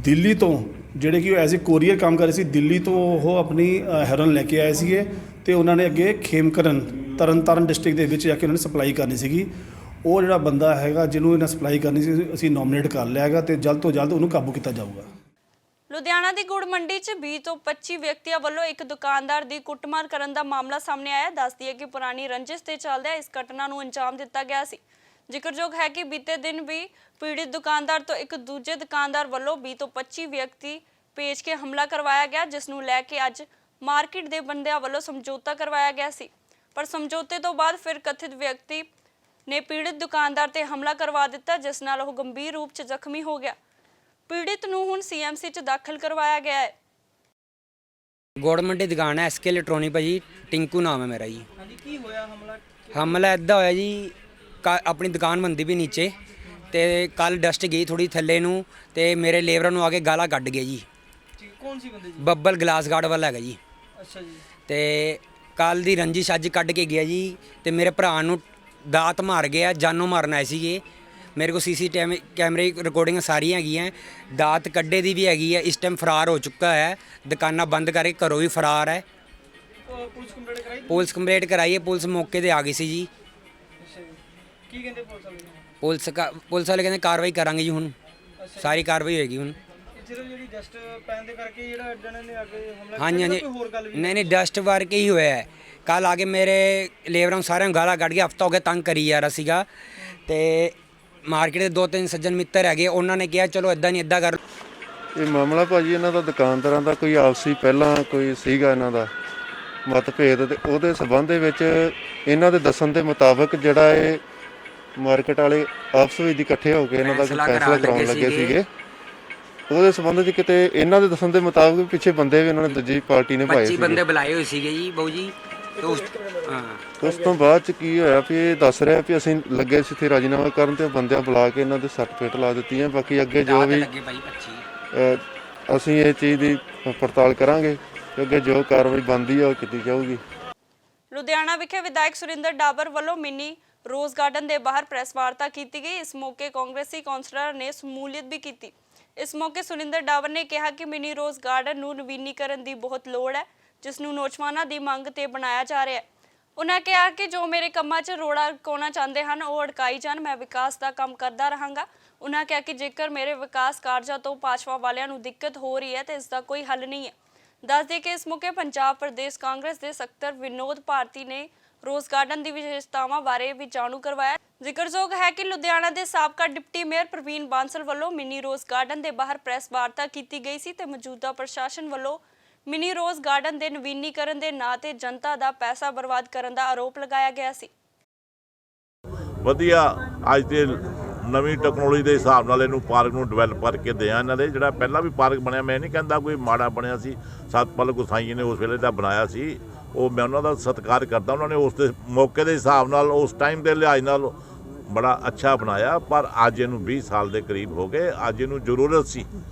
Speaker 7: ਦਿੱਲੀ ਤੋਂ ਜਿਹੜੇ ਕਿ ਐਜ਼ ਏ ਕੋਰੀਅਰ ਕੰਮ ਕਰ ਰਹੇ ਸੀ, ਦਿੱਲੀ ਤੋਂ ਉਹ ਆਪਣੀ ਹੈਰੋਇਨ ਲੈ ਕੇ ਆਏ ਸੀਗੇ ਅਤੇ ਉਹਨਾਂ ਨੇ ਅੱਗੇ ਖੇਮਕਰਨ ਤਰਨਤਾਰਨ ਡਿਸਟ੍ਰਿਕਟ ਦੇ ਵਿੱਚ ਜਾ ਕੇ ਉਹਨਾਂ ਨੇ ਸਪਲਾਈ ਕਰਨੀ ਸੀਗੀ। ਉਹ ਜਿਹੜਾ ਬੰਦਾ ਹੈਗਾ ਜਿਹਨੂੰ ਇਹਨਾਂ ਸਪਲਾਈ ਕਰਨੀ ਸੀ, ਅਸੀਂ ਨੋਮੀਨੇਟ ਕਰ ਲਿਆ ਹੈਗਾ ਅਤੇ ਜਲਦ ਤੋਂ ਜਲਦ ਉਹਨੂੰ ਕਾਬੂ ਕੀਤਾ ਜਾਊਗਾ।
Speaker 1: ਲੁਧਿਆਣਾ ਦੀ ਗੁੜ ਮੰਡੀ 'ਚ 20 ਤੋਂ 25 ਵਿਅਕਤੀਆਂ ਵੱਲੋਂ ਇੱਕ ਦੁਕਾਨਦਾਰ ਦੀ ਕੁੱਟਮਾਰ ਕਰਨ ਦਾ ਮਾਮਲਾ ਸਾਹਮਣੇ ਆਇਆ। ਦੱਸਦੀ ਹੈ ਕਿ ਪੁਰਾਣੀ ਰੰਜਿਸ਼ ਤੇ ਚੱਲਦਿਆਂ ਇਸ ਘਟਨਾ ਨੂੰ ਅੰਜਾਮ ਦਿੱਤਾ ਗਿਆ ਸੀ। ਜ਼ਿਕਰਯੋਗ ਹੈ ਕਿ ਬੀਤੇ ਦਿਨ ਵੀ ਪੀੜਿਤ ਦੁਕਾਨਦਾਰ ਤੋਂ ਇੱਕ ਦੂਜੇ ਦੁਕਾਨਦਾਰ ਵੱਲੋਂ 20 ਤੋਂ 25 ਵਿਅਕਤੀ ਭੇਜ ਕੇ ਹਮਲਾ ਕਰਵਾਇਆ ਗਿਆ, ਜਿਸ ਨੂੰ ਲੈ ਕੇ ਅੱਜ ਮਾਰਕੀਟ ਦੇ ਬੰਦਿਆਂ ਵੱਲੋਂ ਸਮਝੌਤਾ ਕਰਵਾਇਆ ਗਿਆ ਸੀ। ਪਰ ਸਮਝੌਤੇ ਤੋਂ ਬਾਅਦ ਫਿਰ ਕਥਿਤ ਵਿਅਕਤੀ ਨੇ ਪੀੜਿਤ ਦੁਕਾਨਦਾਰ ਤੇ ਹਮਲਾ ਕਰਵਾ ਦਿੱਤਾ, ਜਿਸ ਨਾਲ ਉਹ ਗੰਭੀਰ ਰੂਪ 'ਚ ਜ਼ਖਮੀ ਹੋ ਗਿਆ। ਪੀੜਿਤ ਨੂੰ ਹੁਣ CMC 'ਚ ਦਾਖਲ ਕਰਵਾਇਆ ਗਿਆ ਹੈ।
Speaker 9: ਗੁੜ ਮੰਡੀ ਦੁਕਾਨ ਹੈ SK ਇਲੈਕਟ੍ਰੋਨਿਕ ਭਾਜੀ, ਟਿੰਕੂ ਨਾਮ ਹੈ ਮੇਰਾ ਜੀ। ਹਾਂਜੀ, ਕੀ ਹੋਇਆ ਹਮਲਾ ਇੱਦਾਂ ਹੋਇਆ ਜੀ, ਆਪਣੀ ਦੁਕਾਨ ਬੰਦੀ ਵੀ ਨੀਚੇ ਤੇ ਕੱਲ ਡਸਟ ਗਈ ਥੋੜੀ ਥੱਲੇ ਨੂੰ ਤੇ ਮੇਰੇ ਲੇਬਰਾਂ ਨੂੰ ਆ ਕੇ ਗਾਲਾਂ ਕੱਢ ਗਏ ਜੀ।
Speaker 10: ਕੌਣ ਸੀ ਬੰਦੇ ਜੀ?
Speaker 9: ਬੱਬਲ ਗਲਾਸ ਗਾਰਡ ਵਾਲਾ ਹੈਗਾ ਜੀ।
Speaker 10: ਅੱਛਾ ਜੀ।
Speaker 9: ਤੇ ਕੱਲ ਦੀ ਰੰਜਿਸ਼ ਅੱਜ ਕੱਢ ਕੇ ਗਿਆ ਜੀ ਤੇ ਮੇਰੇ ਭਰਾ ਨੂੰ ਦਾਤ ਮਾਰ ਗਿਆ, ਜਾਨੋਂ ਮਾਰਨ ਆਏ ਸੀਗੇ। ਮੇਰੇ ਕੋਲ CCTV ਕੈਮਰੇ ਰਿਕਾਰਡਿੰਗਾਂ ਸਾਰੀਆਂ ਹੈਗੀਆਂ, ਦਾਤ ਕੱਢੇ ਦੀ ਵੀ ਹੈਗੀ ਹੈ। ਇਸ ਟਾਈਮ ਫਰਾਰ ਹੋ ਚੁੱਕਾ ਹੈ, ਦੁਕਾਨਾਂ ਬੰਦ ਕਰਕੇ ਘਰੋਂ ਵੀ ਫਰਾਰ ਹੈ। ਪੁਲਿਸ ਕੰਪਲੇਂਟ ਕਰਾਈ ਹੈ, ਪੁਲਿਸ ਮੌਕੇ ਤੇ ਆ ਗਈ ਸੀ ਜੀ।
Speaker 10: ਕੀ ਕਹਿੰਦੇ ਪੁਲਿਸ ਵਾਲੇ?
Speaker 9: ਪੁਲਿਸ ਵਾਲੇ ਕਹਿੰਦੇ ਕਾਰਵਾਈ ਕਰਾਂਗੇ ਜੀ, ਹੁਣ ਸਾਰੀ ਕਾਰਵਾਈ ਹੋਏਗੀ ਹੁਣ।
Speaker 10: ਸਿਰਫ ਜਿਹੜੀ ਡਸਟ ਪੈਣ ਦੇ ਕਰਕੇ ਜਿਹੜਾ ਅੱਡਣ ਨੇ ਅੱਗੇ ਹਮਲਾ ਕੀਤਾ,
Speaker 9: ਹਾਂਜੀ
Speaker 10: ਕੋਈ ਹੋਰ ਗੱਲ ਵੀ?
Speaker 9: ਨਹੀਂ ਡਸਟ ਵਾਰ ਹੀ ਹੋਇਆ ਹੈ। ਕੱਲ ਆ ਕੇ ਮੇਰੇ ਲੇਬਰਾਂ ਨੂੰ ਸਾਰਿਆਂ ਨੂੰ ਗਾਲਾਂ ਕੱਢ ਕੇ ਹਫਤਾ ਹੋ ਗਿਆ ਤੰਗ ਕਰੀ ਜਾ ਰਿਹਾ ਸੀਗਾ। ਤੇ ਮਾਰਕੀਟ ਦੇ 2-3 ਸੱਜਣ ਮਿੱਤਰ ਹੈਗੇ, ਉਹਨਾਂ ਨੇ ਕਿਹਾ ਚਲੋ ਇਦਾਂ ਨਹੀਂ ਇਦਾਂ ਕਰ।
Speaker 11: ਇਹ ਮਾਮਲਾ ਭਾਜੀ ਇਹਨਾਂ ਦਾ ਦੁਕਾਨਦਾਰਾਂ ਦਾ ਕੋਈ ਆਪਸੀ ਪਹਿਲਾਂ ਕੋਈ ਸੀਗਾ ਇਹਨਾਂ ਦਾ ਮਤਭੇਦ, ਤੇ ਉਹਦੇ ਸਬੰਧ ਦੇ ਵਿੱਚ ਇਹਨਾਂ ਦੇ ਦੱਸਣ ਦੇ ਮੁਤਾਬਕ ਜਿਹੜਾ ਇਹ ਮਾਰਕੀਟ ਵਾਲੇ ਆਪਸ ਵਿੱਚ ਇਕੱਠੇ ਹੋ ਕੇ ਇਹਨਾਂ ਦਾ ਫੈਸਲਾ ਕਰਾਉਣ ਲੱਗੇ ਸੀਗੇ। ਉਹਦੇ ਸਬੰਧ 'ਚ ਕਿਤੇ ਇਹਨਾਂ ਦੇ ਦੱਸਣ ਦੇ ਮੁਤਾਬਕ ਪਿੱਛੇ ਬੰਦੇ ਵੀ ਉਹਨਾਂ ਨੇ ਦੂਜੀ ਪਾਰਟੀ ਨੇ ਪਾਏ ਸੀ,
Speaker 9: 25 ਬੰਦੇ ਬੁਲਾਏ ਹੋਏ ਸੀਗੇ ਜੀ ਬਾਊ ਜੀ।
Speaker 11: ਉਸ ਤੋਂ ਬਾਅਦ 'ਚ ਕੀ ਹੋਇਆ ਵੀ ਇਹ ਦੱਸ ਰਿਹਾ ਵੀ ਅਸੀਂ ਲੱਗੇ ਸੀ ਇੱਥੇ ਰਾਜੀਨਾਮਾ ਕਰਨ ਤੇ ਬੰਦਿਆਂ ਬੁਲਾ ਕੇ ਇਹਨਾਂ ਦੇ ਸਰਟੀਫਿਕੇਟ ਲਾ ਦਿੱਤੀਆਂ। ਬਾਕੀ ਅੱਗੇ ਜੋ ਵੀ ਅਸੀਂ ਇਹ ਚੀਜ਼ ਦੀ ਪੜਤਾਲ ਕਰਾਂਗੇ ਕਿ ਅੱਗੇ ਜੋ ਕਾਰਵਾਈ ਬਣਦੀ ਹੈ ਉਹ ਕੀਤੀ ਜਾਊਗੀ।
Speaker 1: ਲੁਧਿਆਣਾ ਵਿਖੇ ਵਿਧਾਇਕ ਸੁਰਿੰਦਰ ਡਾਬਰ ਵੱਲੋਂ ਮਿੰਨੀ ਰੋਜ਼ ਗਾਰਡਨ ਦੇ ਬਾਹਰ ਪ੍ਰੈਸ ਵਾਰਤਾ ਕੀਤੀ ਗਈ। ਇਸ ਮੌਕੇ ਕਾਂਗਰਸੀ ਕੌਂਸਲਰ ਨੇ ਸ਼ਮੂਲੀਅਤ ਵੀ ਕੀਤੀ। ਇਸ ਮੌਕੇ ਸੁਰਿੰਦਰ ਡਾਬਰ ਨੇ ਕਿਹਾ ਕਿ ਮਿੰਨੀ ਰੋਜ਼ ਗਾਰਡਨ ਨੂੰ ਨਵੀਨੀਕਰਨ ਦੀ ਬਹੁਤ ਲੋੜ ਹੈ, ਜਿਸ ਨੂੰ ਨੌਜਵਾਨਾਂ ਦੀ ਮੰਗ ਤੇ ਬਣਾਇਆ ਜਾ ਰਿਹਾ ਹੈ। ਉਹਨਾਂ ਕਿਹਾ ਕਿ ਜੋ ਮੇਰੇ ਕੰਮਾਂ 'ਚ ਰੋੜਾ ਅੜਕਾਉਣਾ ਚਾਹੁੰਦੇ ਹਨ ਉਹ ਅੜਕਾਈ ਜਾਣ, ਮੈਂ ਵਿਕਾਸ ਦਾ ਕੰਮ ਕਰਦਾ ਰਹਾਂਗਾ। ਉਹਨਾਂ ਕਿਹਾ ਕਿ ਜੇਕਰ ਮੇਰੇ ਵਿਕਾਸ ਕਾਰਜਾਂ ਤੋਂ ਭਾਜਪਾ ਵਾਲਿਆਂ ਨੂੰ ਦਿੱਕਤ ਹੋ ਰਹੀ ਹੈ ਤਾਂ ਇਸ ਦਾ ਕੋਈ ਹੱਲ ਨਹੀਂ ਹੈ। ਦੱਸ ਦੇ ਕਿ ਇਸ ਮੌਕੇ ਪੰਜਾਬ ਪ੍ਰਦੇਸ਼ ਕਾਂਗਰਸ ਦੇ ਸਕੱਤਰ ਵਿਨੋਦ ਭਾਰਤੀ ਨੇ ਰੋਜ਼ ਗਾਰਡਨ ਦੀ ਵਿਸ਼ੇਸ਼ਤਾਵਾਂ ਬਾਰੇ ਵੀ ਜਾਣੂ ਕਰਵਾਇਆ। ਜ਼ਿਕਰਯੋਗ ਹੈ ਕਿ ਲੁਧਿਆਣਾ ਦੇ ਸਾਬਕਾ ਡਿਪਟੀ ਮੇਅਰ ਪ੍ਰਵੀਨ ਬਾਂਸਲ ਵੱਲੋਂ ਮਿੰਨੀ ਰੋਜ਼ ਗਾਰਡਨ ਦੇ ਬਾਹਰ ਪ੍ਰੈਸ ਵਾਰਤਾ ਕੀਤੀ ਗਈ ਸੀ ਤੇ ਮੌਜੂਦਾ ਪ੍ਰਸ਼ਾਸਨ ਵੱਲੋਂ ਮਿਨੀ ਰੋਜ਼ ਗਾਰਡਨ ਦੇ ਨਵੀਨੀਕਰਨ ਦੇ ਨਾਂ ਤੇ ਜਨਤਾ ਦਾ ਪੈਸਾ ਬਰਬਾਦ ਕਰਨ ਦਾ ਆਰੋਪ ਲਗਾਇਆ ਗਿਆ ਸੀ।
Speaker 12: ਵਧੀਆ ਅੱਜ ਦੇ ਨਵੀਂ ਟੈਕਨੋਲੋਜੀ ਦੇ ਹਿਸਾਬ ਨਾਲ ਇਹਨੂੰ ਪਾਰਕ ਨੂੰ ਡਿਵੈਲਪ ਕਰਕੇ ਦਿਆ ਇਹਨਾਂ ਦੇ। ਜਿਹੜਾ ਪਹਿਲਾਂ ਵੀ ਪਾਰਕ ਬਣਿਆ, ਮੈਂ ਨਹੀਂ ਕਹਿੰਦਾ ਕੋਈ ਮਾੜਾ ਬਣਿਆ ਸੀ, ਸਤਪਾਲ ਗੁਸਾਈ ਜੀ ਨੇ ਉਸ ਵੇਲੇ ਦਾ ਬਣਾਇਆ ਸੀ, ਉਹ ਮੈਂ ਉਹਨਾਂ ਦਾ ਸਤਿਕਾਰ ਕਰਦਾ। ਉਹਨਾਂ ਨੇ ਉਸ ਦੇ ਮੌਕੇ ਦੇ ਹਿਸਾਬ ਨਾਲ, ਉਸ ਟਾਈਮ ਦੇ ਲਿਹਾਜ਼ ਨਾਲ ਬੜਾ ਅੱਛਾ ਬਣਾਇਆ। ਪਰ ਅੱਜ ਇਹਨੂੰ 20 ਸਾਲ ਦੇ ਕਰੀਬ ਹੋ ਗਏ। ਅੱਜ ਇਹਨੂੰ ਜ਼ਰੂਰਤ ਸੀ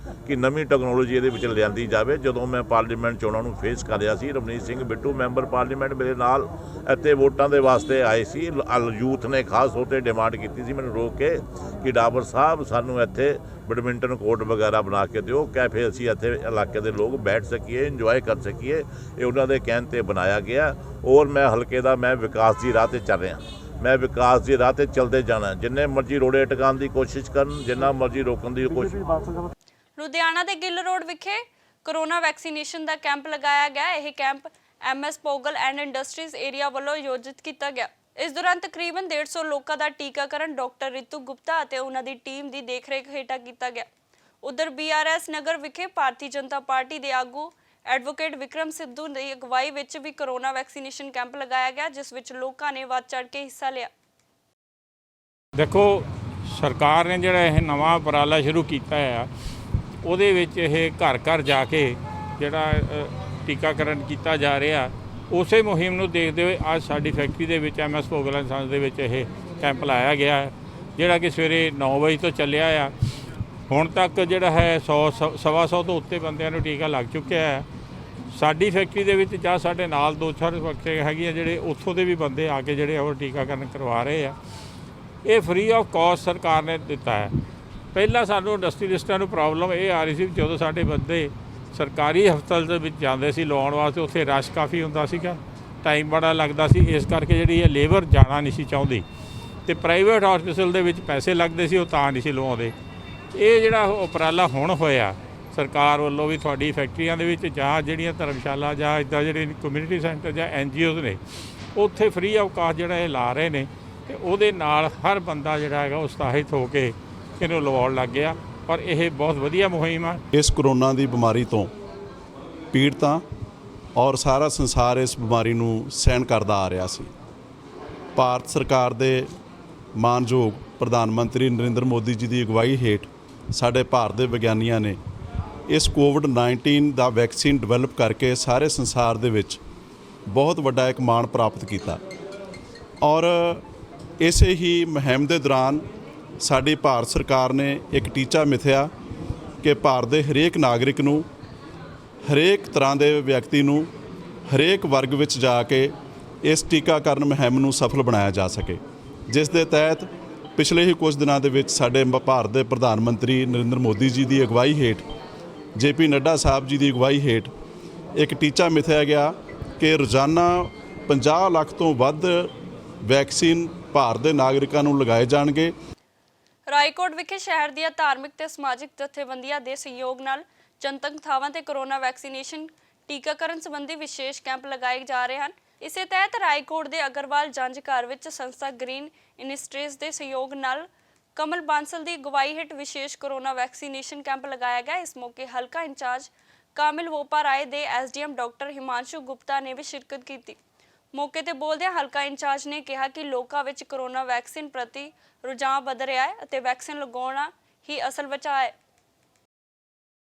Speaker 12: ਕਿ ਨਵੀਂ ਟੈਕਨੋਲੋਜੀ ਇਹਦੇ ਵਿੱਚ ਲਿਆਂਦੀ ਜਾਵੇ। ਜਦੋਂ ਮੈਂ ਪਾਰਲੀਮੈਂਟ ਚੋਣਾਂ ਨੂੰ ਫੇਸ ਕਰ ਰਿਹਾ ਸੀ, ਰਵਨੀਤ ਸਿੰਘ ਬਿੱਟੂ ਮੈਂਬਰ ਪਾਰਲੀਮੈਂਟ ਮੇਰੇ ਨਾਲ ਇੱਥੇ ਵੋਟਾਂ ਦੇ ਵਾਸਤੇ ਆਏ ਸੀ। ਯੂਥ ਨੇ ਖਾਸ ਤੌਰ 'ਤੇ ਡਿਮਾਂਡ ਕੀਤੀ ਸੀ ਮੈਨੂੰ ਰੋਕ ਕੇ ਕਿ ਡਾਬਰ ਸਾਹਿਬ ਸਾਨੂੰ ਇੱਥੇ ਬੈਡਮਿੰਟਨ ਕੋਰਟ ਵਗੈਰਾ ਬਣਾ ਕੇ ਦਿਓ, ਕੈਫੇ ਅਸੀਂ ਇੱਥੇ ਇਲਾਕੇ ਦੇ ਲੋਕ ਬੈਠ ਸਕੀਏ, ਇੰਜੋਏ ਕਰ ਸਕੀਏ। ਇਹ ਉਹਨਾਂ ਦੇ ਕਹਿਣ 'ਤੇ ਬਣਾਇਆ ਗਿਆ। ਔਰ ਮੈਂ ਹਲਕੇ ਦਾ ਮੈਂ ਵਿਕਾਸ ਦੀ ਰਾਹ 'ਤੇ ਚੱਲ ਰਿਹਾ। ਮੈਂ ਵਿਕਾਸ ਦੀ ਰਾਹ 'ਤੇ ਚੱਲਦੇ ਜਾਣਾ। ਜਿੰਨੇ ਮਰਜ਼ੀ ਰੋੜੇ ਟਿਕਾਉਣ ਦੀ ਕੋਸ਼ਿਸ਼ ਕਰਨ, ਜਿੰਨਾ ਮਰਜ਼ੀ ਰੋਕਣ ਦੀ ਕੋਸ਼ਿਸ਼।
Speaker 1: ਲੁਧਿਆਣਾ ਦੇ ਗਿੱਲ ਰੋਡ ਵਿਖੇ ਕੋਰੋਨਾ ਵੈਕਸੀਨੇਸ਼ਨ ਦਾ ਕੈਂਪ ਲਗਾਇਆ ਗਿਆ। ਇਹ camp MS Pogal and industries area ਵੱਲੋਂ ਆਯੋਜਿਤ ਕੀਤਾ ਗਿਆ। ਇਸ ਦੌਰਾਨ ਤਕਰੀਬਨ 150 ਲੋਕਾਂ ਦਾ ਟੀਕਾਕਰਨ ਡਾਕਟਰ ਰਿਤੂ ਗੁਪਤਾ ਅਤੇ ਉਹਨਾਂ ਦੀ ਟੀਮ ਦੀ ਦੇਖਰੇਖ ਹੇਠਾਂ ਕੀਤਾ ਗਿਆ। ਉਧਰ BRS ਨਗਰ ਵਿਖੇ ਭਾਰਤੀ ਜਨਤਾ ਪਾਰਟੀ ਦੇ ਆਗੂ ਐਡਵੋਕੇਟ ਵਿਕਰਮ ਸਿੱਧੂ ਦੀ ਅਗਵਾਈ ਵਿੱਚ ਵੀ ਕੋਰੋਨਾ ਵੈਕਸੀਨੇਸ਼ਨ ਕੈਂਪ ਲਗਾਇਆ ਗਿਆ, ਜਿਸ ਵਿੱਚ ਲੋਕਾਂ ਨੇ ਵੱਧ ਚੜ੍ਹ ਕੇ ਹਿੱਸਾ ਲਿਆ।
Speaker 13: ਦੇਖੋ, ਸਰਕਾਰ ਨੇ ਜਿਹੜਾ ਇਹ ਨਵਾਂ ਉਪਰਾਲਾ ਸ਼ੁਰੂ ਕੀਤਾ ਹੈ, ਉਹਦੇ ਵਿੱਚ ਇਹ ਘਰ ਘਰ ਜਾ ਕੇ ਜਿਹੜਾ ਟੀਕਾਕਰਨ ਕੀਤਾ ਜਾ ਰਿਹਾ, ਉਸੇ ਮੁਹਿੰਮ ਨੂੰ ਦੇਖਦੇ ਹੋਏ ਅੱਜ ਸਾਡੀ ਫੈਕਟਰੀ ਦੇ ਵਿੱਚ MS ਪੋਗਲ ਐਂਡ ਸੰਸ ਦੇ ਵਿੱਚ ਇਹ ਕੈਂਪ ਲਾਇਆ ਗਿਆ ਹੈ, ਜਿਹੜਾ ਕਿ ਸਵੇਰੇ 9 ਵਜੇ ਤੋਂ ਚੱਲਿਆ ਆ। ਹੁਣ ਤੱਕ ਜਿਹੜਾ ਹੈ 100 ਤੋਂ ਉੱਤੇ ਬੰਦਿਆਂ ਨੂੰ ਟੀਕਾ ਲੱਗ ਚੁੱਕਿਆ ਹੈ। ਸਾਡੀ ਫੈਕਟਰੀ ਦੇ ਵਿੱਚ ਜਾਂ ਸਾਡੇ ਨਾਲ 2-4 ਫੈਕਟਰੀਆਂ ਹੈਗੀਆਂ ਜਿਹੜੇ ਉੱਥੋਂ ਦੇ ਵੀ ਬੰਦੇ ਆ ਕੇ ਜਿਹੜੇ ਉਹ ਟੀਕਾਕਰਨ ਕਰਵਾ ਰਹੇ ਆ। ਇਹ ਫ੍ਰੀ ਆਫ ਕਾਸਟ ਸਰਕਾਰ ਨੇ ਦਿੱਤਾ ਹੈ। ਪਹਿਲਾਂ ਸਾਨੂੰ ਇੰਡਸਟਰੀਲਿਸਟਾਂ ਨੂੰ ਪ੍ਰੋਬਲਮ ਇਹ ਆ ਰਹੀ ਸੀ, ਜਦੋਂ ਸਾਡੇ ਬੰਦੇ ਸਰਕਾਰੀ ਹਸਪਤਾਲ ਦੇ ਵਿੱਚ ਜਾਂਦੇ ਸੀ ਲਾਉਣ ਵਾਸਤੇ, ਉੱਥੇ ਰਸ਼ ਕਾਫੀ ਹੁੰਦਾ ਸੀਗਾ, ਟਾਈਮ ਬੜਾ ਲੱਗਦਾ ਸੀ। ਇਸ ਕਰਕੇ ਜਿਹੜੀ ਇਹ ਲੇਬਰ ਜਾਣਾ ਨਹੀਂ ਸੀ ਚਾਹੁੰਦੀ ਅਤੇ ਪ੍ਰਾਈਵੇਟ ਹਸਪਤਾਲ ਦੇ ਵਿੱਚ ਪੈਸੇ ਲੱਗਦੇ ਸੀ, ਉਹ ਤਾਂ ਨਹੀਂ ਸੀ ਲਵਾਉਂਦੇ। ਇਹ ਜਿਹੜਾ ਉਪਰਾਲਾ ਹੁਣ ਹੋਇਆ ਸਰਕਾਰ ਵੱਲੋਂ ਵੀ, ਤੁਹਾਡੀ ਫੈਕਟਰੀਆਂ ਦੇ ਵਿੱਚ ਜਾਂ ਜਿਹੜੀਆਂ ਧਰਮਸ਼ਾਲਾ ਜਾਂ ਇੱਦਾਂ ਜਿਹੜੇ ਕਮਿਊਨਿਟੀ ਸੈਂਟਰ ਜਾਂ NGOs ਨੇ, ਉੱਥੇ ਫ੍ਰੀ ਆਫ ਕਾਸਟ ਜਿਹੜਾ ਇਹ ਲਾ ਰਹੇ ਨੇ, ਅਤੇ ਉਹਦੇ ਨਾਲ ਹਰ ਬੰਦਾ ਜਿਹੜਾ ਹੈਗਾ ਉਤਸ਼ਾਹਿਤ ਹੋ ਕੇ ਇਹਨੂੰ ਲਵਾਉਣ ਲੱਗ ਗਿਆ। ਪਰ ਇਹ ਬਹੁਤ ਵਧੀਆ ਮੁਹਿੰਮ ਆ।
Speaker 14: ਇਸ ਕਰੋਨਾ ਦੀ ਬਿਮਾਰੀ ਤੋਂ ਪੀੜਤਾਂ ਔਰ ਸਾਰਾ ਸੰਸਾਰ ਇਸ ਬਿਮਾਰੀ ਨੂੰ ਸਹਿਣ ਕਰਦਾ ਆ ਰਿਹਾ ਸੀ। ਭਾਰਤ ਸਰਕਾਰ ਦੇ ਮਾਨਯੋਗ ਪ੍ਰਧਾਨ ਮੰਤਰੀ ਨਰਿੰਦਰ ਮੋਦੀ ਜੀ ਦੀ ਅਗਵਾਈ ਹੇਠ ਸਾਡੇ ਭਾਰਤ ਦੇ ਵਿਗਿਆਨੀਆਂ ਨੇ ਇਸ ਕੋਵਿਡ-19 ਦਾ ਵੈਕਸੀਨ ਡਿਵੈਲਪ ਕਰਕੇ ਸਾਰੇ ਸੰਸਾਰ ਦੇ ਵਿੱਚ ਬਹੁਤ ਵੱਡਾ ਇੱਕ ਮਾਣ ਪ੍ਰਾਪਤ ਕੀਤਾ। ਔਰ ਇਸੇ ਹੀ ਮੁਹਿੰਮ ਦੇ ਦੌਰਾਨ ਸਾਡੀ ਭਾਰਤ ਸਰਕਾਰ ਨੇ ਇੱਕ ਟੀਚਾ ਮਿਥਿਆ ਕਿ ਭਾਰਤ ਦੇ ਹਰੇਕ ਨਾਗਰਿਕ ਨੂੰ, ਹਰੇਕ ਤਰ੍ਹਾਂ ਦੇ ਵਿਅਕਤੀ ਨੂੰ, ਹਰੇਕ ਵਰਗ ਵਿੱਚ ਜਾ ਕੇ ਇਸ ਟੀਕਾਕਰਨ ਮੁਹਿੰਮ ਨੂੰ ਸਫਲ ਬਣਾਇਆ ਜਾ ਸਕੇ, ਜਿਸ ਦੇ ਤਹਿਤ ਪਿਛਲੇ ਹੀ ਕੁਝ ਦਿਨਾਂ ਦੇ ਵਿੱਚ ਸਾਡੇ ਭਾਰਤ ਦੇ ਪ੍ਰਧਾਨ ਮੰਤਰੀ ਨਰਿੰਦਰ ਮੋਦੀ ਜੀ ਦੀ ਅਗਵਾਈ ਹੇਠ, JP ਨੱਡਾ ਸਾਹਿਬ ਜੀ ਦੀ ਅਗਵਾਈ ਹੇਠ ਇੱਕ ਟੀਚਾ ਮਿਥਿਆ ਗਿਆ ਕਿ ਰੋਜ਼ਾਨਾ 50 ਲੱਖ ਤੋਂ ਵੱਧ ਵੈਕਸੀਨ ਭਾਰਤ ਦੇ ਨਾਗਰਿਕਾਂ ਨੂੰ ਲਗਾਏ ਜਾਣਗੇ।
Speaker 1: ਰਾਏਕੋਟ ਵਿਖੇ ਸ਼ਹਿਰ ਦੀਆਂ ਧਾਰਮਿਕ ਤੇ ਸਮਾਜਿਕ ਜਥੇਬੰਦੀਆਂ ਦੇ ਸਹਿਯੋਗ ਨਾਲ ਜਨਤਕ ਥਾਵਾਂ ਤੇ ਕੋਰੋਨਾ ਵੈਕਸੀਨੇਸ਼ਨ ਟੀਕਾਕਰਨ ਸੰਬੰਧੀ ਵਿਸ਼ੇਸ਼ ਕੈਂਪ ਲਗਾਏ ਜਾ ਰਹੇ ਹਨ। ਇਸੇ ਤਹਿਤ ਰਾਏਕੋਟ ਦੇ ਅਗਰਵਾਲ ਜੰਜ ਘਰ ਵਿੱਚ ਸੰਸਥਾ ਗ੍ਰੀਨ ਇਨਿਸਟਰੀਜ਼ ਦੇ ਸਹਿਯੋਗ ਨਾਲ ਕਮਲ ਬਾਂਸਲ ਦੀ ਅਗਵਾਈ ਹੇਠ ਵਿਸ਼ੇਸ਼ ਕੋਰੋਨਾ ਵੈਕਸੀਨੇਸ਼ਨ ਕੈਂਪ ਲਗਾਇਆ ਗਿਆ। ਇਸ ਮੌਕੇ ਹਲਕਾ ਇੰਚਾਰਜ ਕਾਮਿਲ ਵੋਪਾ ਰਾਏ ਦੇ SDM ਡਾਕਟਰ ਹਿਮਾਂਸ਼ੂ ਗੁਪਤਾ ਨੇ ਵੀ ਸ਼ਿਰਕਤ ਕੀਤੀ। ਮੌਕੇ ਤੇ ਬੋਲਦਿਆਂ ਹਲਕਾ ਇੰਚਾਰਜ ਨੇ ਕਿਹਾ ਕਿ ਲੋਕਾਂ ਵਿੱਚ ਕੋਰੋਨਾ ਵੈਕਸੀਨ ਪ੍ਰਤੀ ਰੁਝਾਨ ਵਧ ਰਿਹਾ ਹੈ ਅਤੇ ਵੈਕਸੀਨ ਲਗਾਉਣਾ ਹੀ ਅਸਲ ਬਚਾਅ ਹੈ।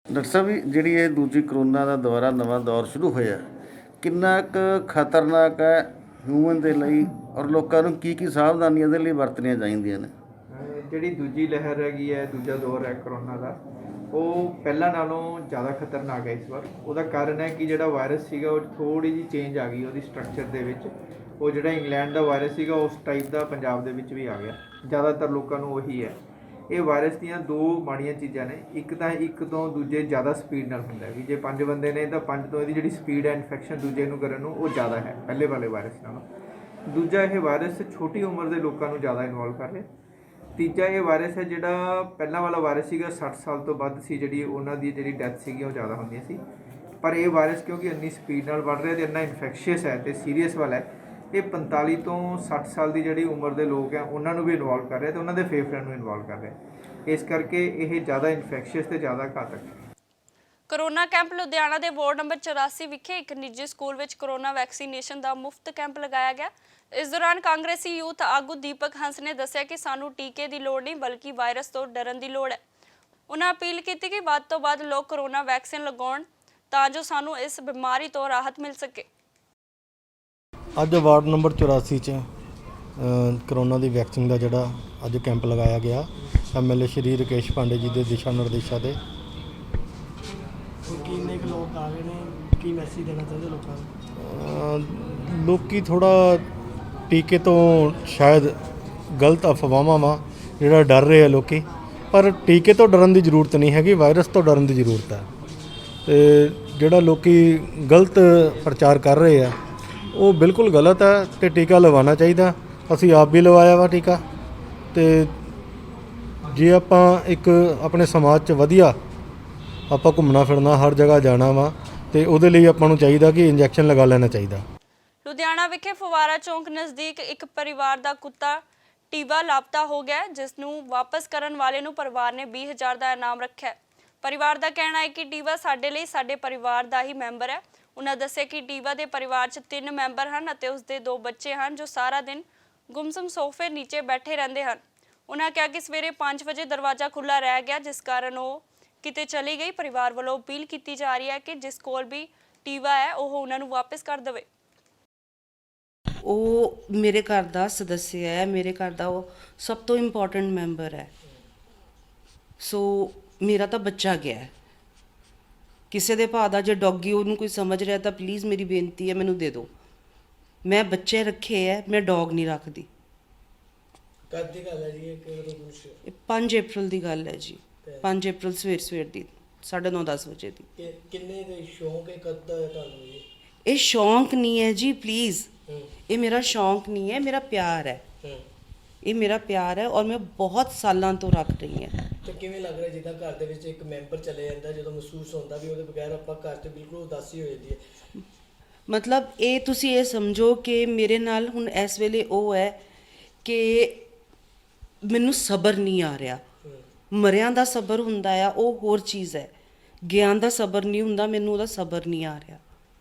Speaker 15: ਡਾਕਟਰ ਸਾਹਿਬ, ਜਿਹੜੀ ਇਹ ਦੂਜੀ ਕਰੋਨਾ ਦਾ ਦੁਬਾਰਾ ਨਵਾਂ ਦੌਰ ਸ਼ੁਰੂ ਹੋਇਆ, ਕਿੰਨਾ ਕੁ ਖਤਰਨਾਕ ਹੈ ਹਿਊਮਨ ਦੇ ਲਈ, ਔਰ ਲੋਕਾਂ ਨੂੰ ਕੀ ਸਾਵਧਾਨੀਆਂ ਦੇ ਲਈ ਵਰਤਣੀਆਂ ਚਾਹੀਦੀਆਂ ਨੇ?
Speaker 10: ਜਿਹੜੀ ਦੂਜੀ ਲਹਿਰ ਹੈਗੀ ਹੈ, ਦੂਜਾ ਦੌਰ ਹੈ ਕਰੋਨਾ ਦਾ, ਉਹ ਪਹਿਲਾਂ ਨਾਲੋਂ ਜ਼ਿਆਦਾ ਖਤਰਨਾਕ ਹੈ ਇਸ ਵਾਰ। ਉਹਦਾ ਕਾਰਨ ਹੈ ਕਿ ਜਿਹੜਾ ਵਾਇਰਸ ਸੀਗਾ ਉਹ ਥੋੜ੍ਹੀ ਜਿਹੀ ਚੇਂਜ ਆ ਗਈ ਉਹਦੀ ਸਟਰਕਚਰ ਦੇ ਵਿੱਚ। ਉਹ ਜਿਹੜਾ ਇੰਗਲੈਂਡ ਦਾ ਵਾਇਰਸ ਸੀਗਾ ਉਸ ਟਾਈਪ ਦਾ ਪੰਜਾਬ ਦੇ ਵਿੱਚ ਵੀ ਆ ਗਿਆ। ਜ਼ਿਆਦਾਤਰ ਲੋਕਾਂ ਨੂੰ ਉਹੀ ਹੈ। ਇਹ ਵਾਇਰਸ ਦੀਆਂ ਦੋ ਮਾੜੀਆਂ ਚੀਜ਼ਾਂ ਨੇ। ਇੱਕ ਤਾਂ ਇੱਕ ਤੋਂ ਦੂਜੇ ਜ਼ਿਆਦਾ ਸਪੀਡ ਨਾਲ ਹੁੰਦਾ ਹੈ, ਕਿ ਜੇ 5 ਬੰਦੇ ਨੇ ਤਾਂ 5 ਤੋਂ ਇਹਦੀ ਜਿਹੜੀ ਸਪੀਡ ਹੈ ਇਨਫੈਕਸ਼ਨ ਦੂਜੇ ਨੂੰ ਕਰਨ ਨੂੰ ਉਹ ਜ਼ਿਆਦਾ ਹੈ ਪਹਿਲੇ ਵਾਲੇ ਵਾਇਰਸ ਨਾਲੋਂ। ਦੂਜਾ, ਇਹ ਵਾਇਰਸ ਛੋਟੀ ਉਮਰ ਦੇ ਲੋਕਾਂ ਨੂੰ ਜ਼ਿਆਦਾ ਇਨਵੋਲਵ ਕਰ ਰਿਹਾ। ਤੀਜਾ, ਇਹ ਵਾਇਰਸ ਹੈ ਜਿਹੜਾ ਪਹਿਲਾਂ ਵਾਲਾ ਵਾਇਰਸ ਸੀਗਾ 60 ਸਾਲ ਤੋਂ ਵੱਧ ਸੀ, ਜਿਹੜੀ ਉਹਨਾਂ ਦੀ ਜਿਹੜੀ ਡੈਥ ਸੀਗੀ ਉਹ ਜ਼ਿਆਦਾ ਹੁੰਦੀਆਂ ਸੀ। ਪਰ ਇਹ ਵਾਇਰਸ ਕਿਉਂਕਿ ਇੰਨੀ ਸਪੀਡ ਨਾਲ ਵੱਧ ਰਿਹਾ ਅਤੇ ਇੰਨਾ ਇਨਫੈਕਸ਼ੀਅਸ ਹੈ ਅਤੇ ਸੀਰੀਅਸ ਵਾਲਾ ਹੈ, ਇਹ 45 ਤੋਂ 60 ਸਾਲ ਦੀ ਜਿਹੜੀ ਉਮਰ ਦੇ ਲੋਕ ਹੈ ਉਹਨਾਂ ਨੂੰ ਵੀ ਇਨਵੋਲਵ ਕਰ ਰਿਹਾ ਅਤੇ ਉਹਨਾਂ ਦੇ ਫੇਫੜਿਆਂ ਨੂੰ ਇਨਵੋਲਵ ਕਰ ਰਿਹਾ। ਇਸ ਕਰਕੇ ਇਹ ਜ਼ਿਆਦਾ ਇਨਫੈਕਸ਼ੀਅਸ ਅਤੇ ਜ਼ਿਆਦਾ ਘਾਤਕ ਹੈ।
Speaker 1: ਕੋਰੋਨਾ ਕੈਂਪ ਲੁਧਿਆਣਾ ਦੇ ਵਾਰਡ ਨੰਬਰ 84 ਵਿਖੇ ਇੱਕ ਨਿੱਜੀ ਸਕੂਲ ਵਿੱਚ ਕੋਰੋਨਾ ਵੈਕਸੀਨੇਸ਼ਨ ਦਾ ਮੁਫਤ ਕੈਂਪ ਲਗਾਇਆ ਗਿਆ। ਇਸ ਦੌਰਾਨ ਕਾਂਗਰਸੀ ਯੂਥ ਆਗੂ ਦੀਪਕ ਹੰਸ ਨੇ ਦੱਸਿਆ ਕਿ ਸਾਨੂੰ ਟੀਕੇ ਦੀ ਲੋੜ ਨਹੀਂ ਬਲਕਿ ਵਾਇਰਸ ਤੋਂ ਡਰਨ ਦੀ ਲੋੜ ਹੈ। ਉਹਨਾਂ ਅਪੀਲ ਕੀਤੀ ਕਿ ਵੱਧ ਤੋਂ ਵੱਧ ਲੋਕ ਕੋਰੋਨਾ ਵੈਕਸੀਨ ਲਗਾਉਣ ਤਾਂ ਜੋ ਸਾਨੂੰ ਇਸ ਬਿਮਾਰੀ ਤੋਂ ਰਾਹਤ ਮਿਲ ਸਕੇ।
Speaker 6: ਅੱਜ ਵਾਰਡ ਨੰਬਰ 84 'ਚ ਕਰੋਨਾ ਦੀ ਵੈਕਸੀਨ ਦਾ ਜਿਹੜਾ ਅੱਜ ਕੈਂਪ ਲਗਾਇਆ ਗਿਆ ਐਮਐਲਏ ਸ਼੍ਰੀ ਰਕੇਸ਼ ਪਾਂਡੇ ਜੀ ਦੇ ਦਿਸ਼ਾ ਨਿਰਦੇਸ਼ਾਂ ਦੇ।
Speaker 16: ਕਿੰਨੇ ਕੁ ਲੋਕ ਆ ਗਏ ਨੇ, ਕੀ ਮੈਸੇਜ ਦੇਣਾ ਚਾਹੁੰਦੇ ਲੋਕਾਂ ਨੂੰ?
Speaker 6: ਲੋਕੀ ਥੋੜਾ ਟੀਕੇ ਤੋਂ ਸ਼ਾਇਦ ਗਲਤ ਅਫਵਾਹਾਂ ਵਾ ਜਿਹੜਾ ਡਰ ਰਹੇ ਆ ਲੋਕੀ, ਪਰ ਟੀਕੇ ਤੋਂ ਡਰਨ ਦੀ ਜ਼ਰੂਰਤ ਨਹੀਂ ਹੈਗੀ, ਵਾਇਰਸ ਤੋਂ ਡਰਨ ਦੀ ਜ਼ਰੂਰਤ ਹੈ। ਤੇ ਜਿਹੜਾ ਲੋਕੀ ਗਲਤ ਪ੍ਰਚਾਰ ਕਰ ਰਹੇ ਆ ਉਹ ਬਿਲਕੁਲ ਗਲਤ ਹੈ ਤੇ ਟੀਕਾ ਲਗਵਾਉਣਾ ਚਾਹੀਦਾ। ਅਸੀਂ ਆਪ ਵੀ ਲਵਾਇਆ ਵਾ ਟੀਕਾ। ਤੇ ਜੇ ਆਪਾਂ ਇੱਕ ਆਪਣੇ ਸਮਾਜ 'ਚ ਵਧੀਆ ਆਪਾਂ ਘੁੰਮਣਾ ਫਿਰਨਾ, ਹਰ ਜਗ੍ਹਾ ਜਾਣਾ ਵਾ, ਤੇ ਉਹਦੇ ਲਈ ਆਪਾਂ ਨੂੰ ਚਾਹੀਦਾ ਕਿ ਇੰਜੈਕਸ਼ਨ ਲਗਾ ਲੈਣਾ ਚਾਹੀਦਾ।
Speaker 1: ਲੁਧਿਆਣਾ ਵਿਖੇ ਫੁਵਾਰਾ ਚੌਂਕ ਨਜ਼ਦੀਕ ਇੱਕ ਪਰਿਵਾਰ ਦਾ ਕੁੱਤਾ ਟੀਵਾ ਲਾਪਤਾ ਹੋ ਗਿਆ, ਜਿਸ ਨੂੰ ਵਾਪਸ ਕਰਨ ਵਾਲੇ ਨੂੰ ਪਰਿਵਾਰ ਨੇ 20,000 ਦਾ ਇਨਾਮ ਰੱਖਿਆ। ਪਰਿਵਾਰ ਦਾ ਕਹਿਣਾ ਹੈ ਕਿ ਟੀਵਾ ਸਾਡੇ ਲਈ ਸਾਡੇ ਪਰਿਵਾਰ ਦਾ ਹੀ ਮੈਂਬਰ ਹੈ। ਉਹਨਾਂ ਦੱਸਿਆ ਕਿ ਟੀਵਾ ਦੇ ਪਰਿਵਾਰ 'ਚ 3 ਮੈਂਬਰ ਹਨ ਅਤੇ ਉਸਦੇ 2 ਬੱਚੇ ਹਨ ਜੋ ਸਾਰਾ ਦਿਨ ਗੁੰਮਸੁਮ ਸੋਫੇ ਨੀਚੇ ਬੈਠੇ ਰਹਿੰਦੇ ਹਨ। ਉਹਨਾਂ ਕਿਹਾ ਕਿ ਸਵੇਰੇ 5 ਵਜੇ ਦਰਵਾਜ਼ਾ ਖੁੱਲ੍ਹਾ ਰਹਿ ਗਿਆ, ਜਿਸ ਕਾਰਨ ਉਹ ਕਿਤੇ ਚਲੀ ਗਈ। ਪਰਿਵਾਰ ਵੱਲੋਂ ਅਪੀਲ ਕੀਤੀ ਜਾ ਰਹੀ ਹੈ ਕਿ ਜਿਸ ਕੋਲ ਵੀ ਟੀਵਾ ਹੈ ਉਹ ਉਹਨਾਂ ਨੂੰ ਵਾਪਸ ਕਰ ਦੇਵੇ।
Speaker 17: ਉਹ ਮੇਰੇ ਘਰ ਦਾ ਸਦੱਸਿਆ ਹੈ, ਮੇਰੇ ਘਰ ਦਾ ਉਹ ਸਭ ਤੋਂ ਇੰਪੋਰਟੈਂਟ ਮੈਂਬਰ ਹੈ। ਸੋ ਮੇਰਾ ਤਾਂ ਬੱਚਾ ਗਿਆ ਹੈ, ਕਿਸੇ ਦੇ ਭਾਅ ਦਾ ਜੇ ਡੌਗੀ ਉਹਨੂੰ ਕੋਈ ਸਮਝ ਰਿਹਾ ਤਾਂ ਪਲੀਜ਼ ਮੇਰੀ ਬੇਨਤੀ ਹੈ ਮੈਨੂੰ ਦੇ ਦਿਓ। ਮੈਂ ਬੱਚੇ ਰੱਖੇ ਹੈ, ਮੈਂ ਡੌਗ ਨਹੀਂ ਰੱਖਦੀ।
Speaker 16: ਕਦ ਦੀ ਗੱਲ ਹੈ ਜੀ ਇਹ?
Speaker 17: 5 ਅਪ੍ਰੈਲ ਦੀ ਗੱਲ ਹੈ ਜੀ, 5 ਅਪ੍ਰੈਲ ਸਵੇਰ ਦੀ 9:30 10 ਵਜੇ ਦੀ।
Speaker 16: ਕਿੰਨੇ ਦੇ ਸ਼ੌਂਕ ਹੈ, ਕਦ ਦਾ ਹੈ ਤੁਹਾਨੂੰ ਇਹ?
Speaker 17: ਇਹ ਸ਼ੌਂਕ ਨਹੀਂ ਹੈ ਜੀ, ਪਲੀਜ਼। ਇਹ ਮੇਰਾ ਸ਼ੌਂਕ ਨਹੀਂ ਹੈ, ਮੇਰਾ ਪਿਆਰ ਹੈ। ਇਹ ਮੇਰਾ ਪਿਆਰ ਹੈ ਔਰ ਮੈਂ ਬਹੁਤ ਸਾਲਾਂ ਤੋਂ ਰੱਖ ਰਹੀ ਹਾਂ।
Speaker 16: ਤੇ ਕਿਵੇਂ ਲੱਗ ਰਿਹਾ ਜਿੱਦਾਂ ਘਰ ਦੇ ਵਿੱਚ ਇੱਕ ਮੈਂਬਰ ਚਲੇ ਜਾਂਦਾ, ਜਦੋਂ ਮਹਿਸੂਸ ਹੁੰਦਾ ਵੀ ਉਹਦੇ ਬਗੈਰ ਆਪਾਂ ਘਰ 'ਚ ਬਿਲਕੁਲ ਉਦਾਸੀ ਹੋ ਜਾਂਦੀ ਹੈ?
Speaker 17: ਮਤਲਬ ਇਹ ਤੁਸੀਂ ਇਹ ਸਮਝੋ ਕਿ ਮੇਰੇ ਨਾਲ ਹੁਣ ਇਸ ਵੇਲੇ ਉਹ ਹੈ ਕਿ ਮੈਨੂੰ ਸਬਰ ਨਹੀਂ ਆ ਰਿਹਾ। ਮਰਿਆਂ ਦਾ ਸਬਰ ਹੁੰਦਾ ਆ, ਉਹ ਹੋਰ ਚੀਜ਼ ਹੈ। ਗਿਆਨ ਦਾ ਸਬਰ ਨਹੀਂ ਹੁੰਦਾ, ਮੈਨੂੰ ਉਹਦਾ ਸਬਰ ਨਹੀਂ ਆ ਰਿਹਾ।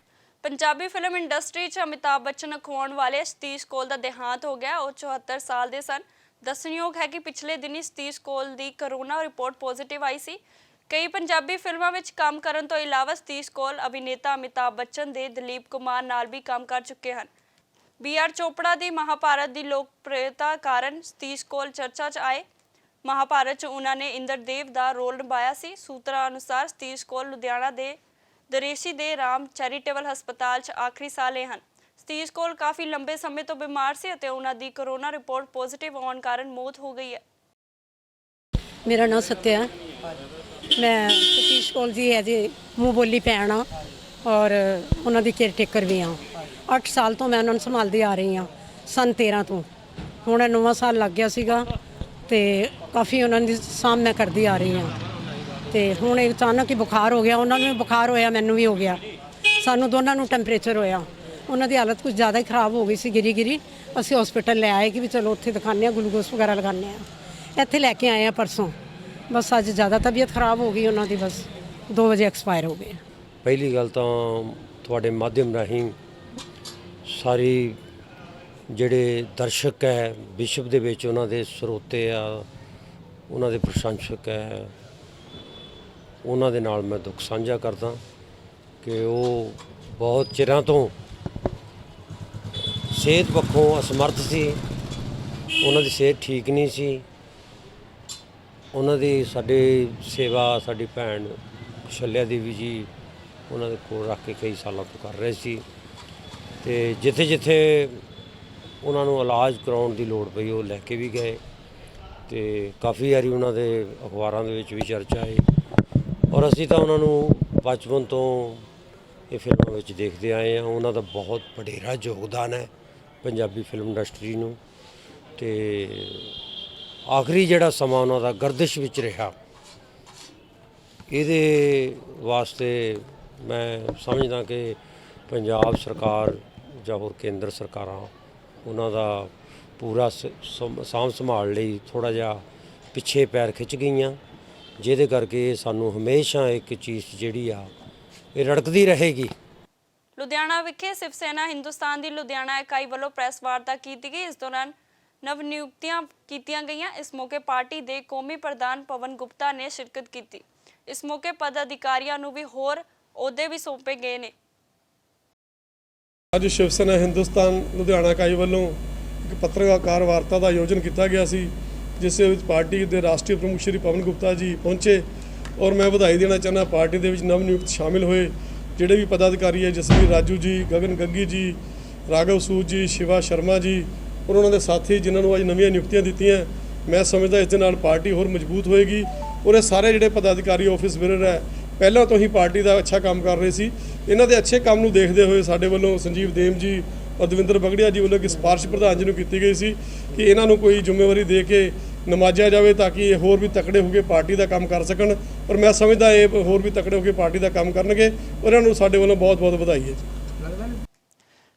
Speaker 1: ਪੰਜਾਬੀ ਫਿਲਮ ਇੰਡਸਟਰੀ 'ਚ ਅਮਿਤਾਭ ਬੱਚਨ ਅਖਵਾਉਣ ਵਾਲੇ ਸਤੀਸ਼ ਕੋਲ ਦਾ ਦੇਹਾਂਤ ਹੋ ਗਿਆ। ਉਹ 74 ਸਾਲ ਦੇ ਸਨ। ਦੱਸਣਯੋਗ ਹੈ ਕਿ ਪਿਛਲੇ ਦਿਨੀ ਸਤੀਸ਼ ਕੋਲ ਦੀ ਕੋਰੋਨਾ ਰਿਪੋਰਟ ਪੋਜ਼ਿਟਿਵ ਆਈ ਸੀ। ਕਈ ਪੰਜਾਬੀ ਫਿਲਮਾਂ ਵਿੱਚ ਕੰਮ ਕਰਨ ਤੋਂ ਇਲਾਵਾ ਸਤੀਸ਼ ਕੋਲ ਅਭਿਨੇਤਾ ਅਮਿਤਾਭ ਬੱਚਨ ਦੇ ਦਲੀਪ ਕੁਮਾਰ ਨਾਲ ਵੀ ਕੰਮ ਕਰ ਚੁੱਕੇ ਹਨ। BR ਚੋਪੜਾ ਦੀ ਮਹਾਭਾਰਤ ਦੀ ਲੋਕਪ੍ਰਿਯਤਾ ਕਾਰਨ ਸਤੀਸ਼ ਕੋਲ ਚਰਚਾ 'ਚ ਆਏ। ਮਹਾਭਾਰਤ 'ਚ ਉਹਨਾਂ ਨੇ ਇੰਦਰਦੇਵ ਦਾ ਰੋਲ ਨਿਭਾਇਆ ਸੀ। ਸੂਤਰਾਂ ਅਨੁਸਾਰ ਸਤੀਸ਼ ਕੋਲ ਲੁਧਿਆਣਾ ਦੇ ਦਰੇਸ਼ੀ ਦੇ ਰਾਮ ਚੈਰੀਟੇਬਲ ਹਸਪਤਾਲ 'ਚ ਆਖਰੀ ਸਾਹ ਲਏ ਹਨ। ਸਤੀਸ਼ ਕੋਲ ਕਾਫੀ ਲੰਬੇ ਸਮੇਂ ਤੋਂ ਬਿਮਾਰ ਸੀ ਅਤੇ ਉਹਨਾਂ ਦੀ ਕੋਰੋਨਾ ਰਿਪੋਰਟ ਪੋਜ਼ਿਟਿਵ ਆਉਣ ਕਾਰਨ ਮੌਤ ਹੋ ਗਈ ਹੈ।
Speaker 18: ਮੇਰਾ ਨਾਮ ਸਤਿਆ, ਮੈਂ ਸਤੀਸ਼ ਕੋਲ ਜੀ ਹੈ ਜੀ ਮੂੰਹ ਬੋਲੀ ਭੈਣ ਹਾਂ ਔਰ ਉਹਨਾਂ ਦੀ ਕੇਅਰ ਟੇਕਰ ਵੀ ਹਾਂ। 8 ਸਾਲ ਤੋਂ ਮੈਂ ਉਹਨਾਂ ਨੂੰ ਸੰਭਾਲਦੀ ਆ ਰਹੀ ਹਾਂ, ਸਨ 13 ਤੋਂ। ਹੁਣ 9ਵਾਂ ਸਾਲ ਲੱਗ ਗਿਆ ਸੀਗਾ ਤੇ ਕਾਫੀ ਉਹਨਾਂ ਦੀ ਸਾਂਭ ਮੈਂ ਕਰਦੀ ਆ ਰਹੀ ਹਾਂ। ਤੇ ਹੁਣ ਅਚਾਨਕ ਹੀ ਬੁਖਾਰ ਹੋ ਗਿਆ, ਉਹਨਾਂ ਨੂੰ ਵੀ ਬੁਖਾਰ ਹੋਇਆ, ਮੈਨੂੰ ਵੀ ਹੋ ਗਿਆ। ਸਾਨੂੰ ਦੋਨਾਂ ਨੂੰ ਟੈਂਪਰੇਚਰ ਹੋਇਆ। ਉਹਨਾਂ ਦੀ ਹਾਲਤ ਕੁਝ ਜ਼ਿਆਦਾ ਹੀ ਖਰਾਬ ਹੋ ਗਈ ਸੀ, ਗਿਰੀ। ਅਸੀਂ ਹਸਪੀਟਲ ਲੈ ਆਏ ਕਿ ਵੀ ਚਲੋ ਉੱਥੇ ਦਿਖਾਉਂਦੇ ਹਾਂ, ਗਲੂਕੋਸ ਵਗੈਰਾ ਲਗਾਉਂਦੇ ਹਾਂ। ਇੱਥੇ ਲੈ ਕੇ ਆਏ ਹਾਂ ਪਰਸੋਂ। ਬਸ ਅੱਜ ਜ਼ਿਆਦਾ ਤਬੀਅਤ ਖਰਾਬ ਹੋ ਗਈ ਉਹਨਾਂ ਦੀ, ਬਸ 2 ਵਜੇ ਐਕਸਪਾਇਰ ਹੋ ਗਏ।
Speaker 19: ਪਹਿਲੀ ਗੱਲ ਤਾਂ ਤੁਹਾਡੇ ਮਾਧਿਅਮ ਰਾਹੀਂ ਸਾਰੀ ਜਿਹੜੇ ਦਰਸ਼ਕ ਹੈ ਵਿਸ਼ਵ ਦੇ ਵਿੱਚ, ਉਹਨਾਂ ਦੇ ਸਰੋਤੇ ਆ, ਉਹਨਾਂ ਦੇ ਪ੍ਰਸ਼ੰਸਕ ਹੈ, ਉਹਨਾਂ ਦੇ ਨਾਲ ਮੈਂ ਦੁੱਖ ਸਾਂਝਾ ਕਰਦਾ ਕਿ ਉਹ ਬਹੁਤ ਚਿਰਾਂ ਤੋਂ ਸਿਹਤ ਪੱਖੋਂ ਅਸਮਰਥ ਸੀ। ਉਹਨਾਂ ਦੀ ਸਿਹਤ ਠੀਕ ਨਹੀਂ ਸੀ। ਉਹਨਾਂ ਦੀ ਸਾਡੀ ਸੇਵਾ ਸਾਡੀ ਭੈਣ ਸ਼ਲਿਆ ਦੇਵੀ ਜੀ ਉਹਨਾਂ ਦੇ ਕੋਲ ਰੱਖ ਕੇ ਕਈ ਸਾਲਾਂ ਤੋਂ ਕਰ ਰਹੇ ਸੀ। ਤੇ ਜਿੱਥੇ ਜਿੱਥੇ ਉਹਨਾਂ ਨੂੰ ਇਲਾਜ ਕਰਾਉਣ ਦੀ ਲੋੜ ਪਈ ਉਹ ਲੈ ਕੇ ਵੀ ਗਏ ਤੇ ਕਾਫੀ ਵਾਰੀ ਉਹਨਾਂ ਦੇ ਅਖਬਾਰਾਂ ਦੇ ਵਿੱਚ ਵੀ ਚਰਚਾ ਆਈ। ਔਰ ਅਸੀਂ ਤਾਂ ਉਹਨਾਂ ਨੂੰ ਬਚਪਨ ਤੋਂ ਇਹ ਫਿਲਮਾਂ ਵਿੱਚ ਦੇਖਦੇ ਆਏ ਹਾਂ। ਉਹਨਾਂ ਦਾ ਬਹੁਤ ਵਡੇਰਾ ਯੋਗਦਾਨ ਹੈ ਪੰਜਾਬੀ ਫਿਲਮ ਇੰਡਸਟਰੀ ਨੂੰ। ਤੇ ਆਖਰੀ ਜਿਹੜਾ ਸਮਾਂ ਉਹਨਾਂ ਦਾ ਗਰਦਿਸ਼ ਵਿੱਚ ਰਿਹਾ, ਇਹਦੇ ਵਾਸਤੇ ਮੈਂ ਸਮਝਦਾ ਕਿ ਪੰਜਾਬ ਸਰਕਾਰ ਜਾਂ ਹੋਰ ਕੇਂਦਰ ਸਰਕਾਰਾਂ ਉਹਨਾਂ ਦਾ ਪੂਰਾ ਸਾਂਭ ਸੰਭਾਲ ਲਈ ਥੋੜ੍ਹਾ ਜਿਹਾ ਪਿੱਛੇ ਪੈਰ ਖਿੱਚ ਗਈਆਂ ਜਿਹਦੇ ਕਰਕੇ ਸਾਨੂੰ ਹਮੇਸ਼ਾ ਇੱਕ ਚੀਜ਼ ਜਿਹੜੀ ਆ ਇਹ ਰੜਕਦੀ ਰਹੇਗੀ।
Speaker 1: ਲੁਧਿਆਣਾ ਵਿਖੇ ਸਿਵ ਸੈਨਾ ਹਿੰਦੁਸਤਾਨ ਦੀ ਲੁਧਿਆਣਾ ਇਕਾਈ ਵੱਲੋਂ ਪ੍ਰੈਸ ਵਾਰਤਾ ਕੀਤੀ ਗਈ। ਇਸ ਦੌਰਾਨ ਨਵ ਨਿਯੁਕਤੀਆਂ ਕੀਤੀਆਂ ਗਈਆਂ। ਇਸ ਮੌਕੇ ਪਾਰਟੀ ਦੇ ਕੌਮੀ ਪ੍ਰਧਾਨ ਪਵਨ ਗੁਪਤਾ ਨੇ ਸ਼ਿਰਕਤ ਕੀਤੀ। ਇਸ ਮੌਕੇ ਪਦ ਅਧਿਕਾਰੀਆਂ ਨੂੰ ਵੀ ਹੋਰ ਅਹੁਦੇ ਵੀ ਸੌਂਪੇ ਗਏ ਨੇ।
Speaker 20: ਅੱਜ ਸ਼ਿਵ ਸੈਨਾ ਹਿੰਦੁਸਤਾਨ ਲੁਧਿਆਣਾ ਇਕਾਈ ਵੱਲੋਂ ਇੱਕ ਪੱਤਰਕਾਰ ਵਾਰਤਾ ਦਾ ਆਯੋਜਨ ਕੀਤਾ ਗਿਆ ਸੀ, ਜਿਸ ਵਿੱਚ ਪਾਰਟੀ ਦੇ ਰਾਸ਼ਟਰੀ ਪ੍ਰਮੁੱਖ ਸ਼੍ਰੀ ਪਵਨ ਗੁਪਤਾ ਜੀ ਪਹੁੰਚੇ ਔਰ ਮੈਂ ਵਧਾਈ ਦੇਣਾ ਚਾਹੁੰਦਾ ਪਾਰਟੀ ਦੇ ਵਿੱਚ ਨਵ ਨਿਯੁਕਤ ਸ਼ਾਮਿਲ ਹੋਏ ਜਿਹੜੇ ਵੀ ਪਦਾਧਿਕਾਰੀ ਹੈ, ਜਸਵੀਰ ਰਾਜੂ ਜੀ, ਗਗਨ ਗੱਗੀ ਜੀ, ਰਾਘਵ ਸੂਦ ਜੀ, ਸ਼ਿਵਾ ਸ਼ਰਮਾ ਜੀ ਔਰ ਉਹਨਾਂ ਦੇ ਸਾਥੀ ਜਿਨ੍ਹਾਂ ਨੂੰ ਅੱਜ ਨਵੀਆਂ ਨਿਯੁਕਤੀਆਂ ਦਿੱਤੀਆਂ। ਮੈਂ ਸਮਝਦਾ ਇਸ ਦੇ ਨਾਲ ਪਾਰਟੀ ਹੋਰ ਮਜ਼ਬੂਤ ਹੋਏਗੀ ਔਰ ਇਹ ਸਾਰੇ ਜਿਹੜੇ ਪਦਾਧਿਕਾਰੀ ਆਫਿਸ ਬੇਅਰ ਹੈ ਪਹਿਲਾਂ ਤੋਂ ਹੀ ਪਾਰਟੀ ਦਾ ਅੱਛਾ ਕੰਮ ਕਰ ਰਹੇ ਸੀ। ਇਹਨਾਂ ਦੇ ਅੱਛੇ ਕੰਮ ਨੂੰ ਦੇਖਦੇ ਹੋਏ ਸਾਡੇ ਵੱਲੋਂ ਸੰਜੀਵ ਦੇਮ ਜੀ ਔਰ ਦਵਿੰਦਰ ਬਗੜੀਆ ਜੀ ਵੱਲੋਂ ਇੱਕ ਸਿਫਾਰਿਸ਼ ਪ੍ਰਧਾਨ ਜੀ ਨੂੰ ਕੀਤੀ ਗਈ ਸੀ ਕਿ ਇਹਨਾਂ ਨੂੰ ਕੋਈ ਜ਼ਿੰਮੇਵਾਰੀ ਦੇ ਕੇ ਨਵਾਜਿਆ ਜਾਵੇ ਤਾਂ ਕਿ ਇਹ ਹੋਰ ਵੀ ਤਕੜੇ ਹੋ ਕੇ ਪਾਰਟੀ ਦਾ ਕੰਮ ਕਰ ਸਕਣ। ਔਰ ਮੈਂ ਸਮਝਦਾ ਇਹ ਹੋਰ ਵੀ ਤਕੜੇ ਹੋ ਕੇ ਪਾਰਟੀ ਦਾ ਕੰਮ ਕਰਨਗੇ। ਉਹਨਾਂ ਨੂੰ ਸਾਡੇ ਵੱਲੋਂ ਬਹੁਤ-ਬਹੁਤ ਵਧਾਈ ਹੈ।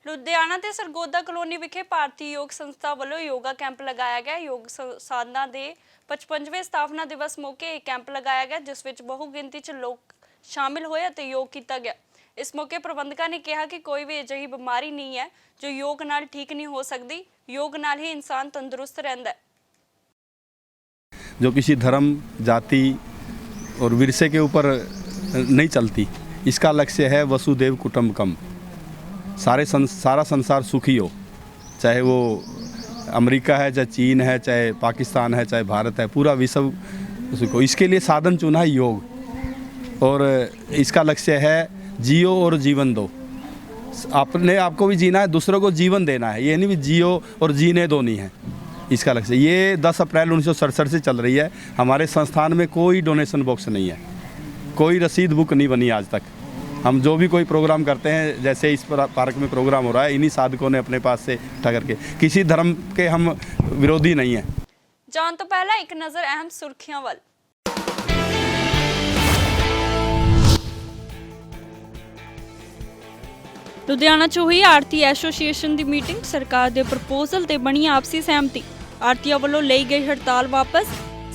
Speaker 1: ਲੁਧਿਆਣਾ ਤੇ ਸਰਗੋਦਾ ਕਲੋਨੀ ਵਿਖੇ ਭਾਰਤੀ ਯੋਗ ਸੰਸਥਾ ਵੱਲੋਂ ਯੋਗਾ ਕੈਂਪ ਲਗਾਇਆ ਗਿਆ। ਯੋਗ ਸਾਧਨਾ ਦੇ 55ਵੇਂ ਸਥਾਪਨਾ ਦਿਵਸ ਮੌਕੇ ਇਹ ਕੈਂਪ ਲਗਾਇਆ ਗਿਆ, ਜਿਸ ਵਿੱਚ ਬਹੁ ਗਿਣਤੀ 'ਚ ਲੋਕ ਸ਼ਾਮਿਲ ਹੋਏ ਅਤੇ ਯੋਗ ਕੀਤਾ ਗਿਆ। ਇਸ ਮੌਕੇ ਪ੍ਰਬੰਧਕਾਂ ਨੇ ਕਿਹਾ ਕਿ ਕੋਈ ਵੀ ਅਜਿਹੀ ਬਿਮਾਰੀ ਨਹੀਂ ਹੈ ਜੋ ਯੋਗ ਨਾਲ ਠੀਕ ਨਹੀਂ ਹੋ ਸਕਦੀ। ਯੋਗ ਨਾਲ ਹੀ ਇਨਸਾਨ ਤੰਦਰੁਸਤ ਰਹਿੰਦਾ ਹੈ।
Speaker 21: जो किसी धर्म, जाति और विरसे के ऊपर नहीं चलती। इसका लक्ष्य है वसुदेव कुटुंबकम, सारा संसार सुखी हो, चाहे वो अमेरिका है, चाहे चीन है, चाहे पाकिस्तान है, चाहे भारत है, पूरा विश्व को। इसके लिए साधन चुना है योग और इसका लक्ष्य है जियो और जीवन दो। अपने आपको भी जीना है, दूसरों को जीवन देना है, ये नहीं भी जियो और जीने दो नहीं है इसका लक्ष्य। ये 10 अप्रैल 1967 से चल रही है। हमारे संस्थान में कोई डोनेशन बॉक्स नहीं है, कोई रसीद बुक नहीं बनी आज तक। हम जो भी कोई प्रोग्राम करते हैं, जैसे इस पार्क में प्रोग्राम हो रहा है, इन्हीं साधकों ने अपने पास से उठा करके, किसी धर्म के हम विरोधी नहीं हैं।
Speaker 1: जान तो पहला एक नज़र अहम सुर्खियां वाल। ਲੁਧਿਆਣਾ 'ਚ ਹੋਈ ਆੜਤੀ ਐਸੋਸੀਏਸ਼ਨ ਦੀ ਮੀਟਿੰਗ। ਸਰਕਾਰ ਦੇ ਪ੍ਰਪੋਜ਼ਲ ਤੇ ਬਣੀ ਆਪਸੀ ਸਹਿਮਤੀ। ਆੜਤੀਆਂ ਵੱਲੋਂ ਲਈ ਗਈ ਹੜਤਾਲ ਵਾਪਸ।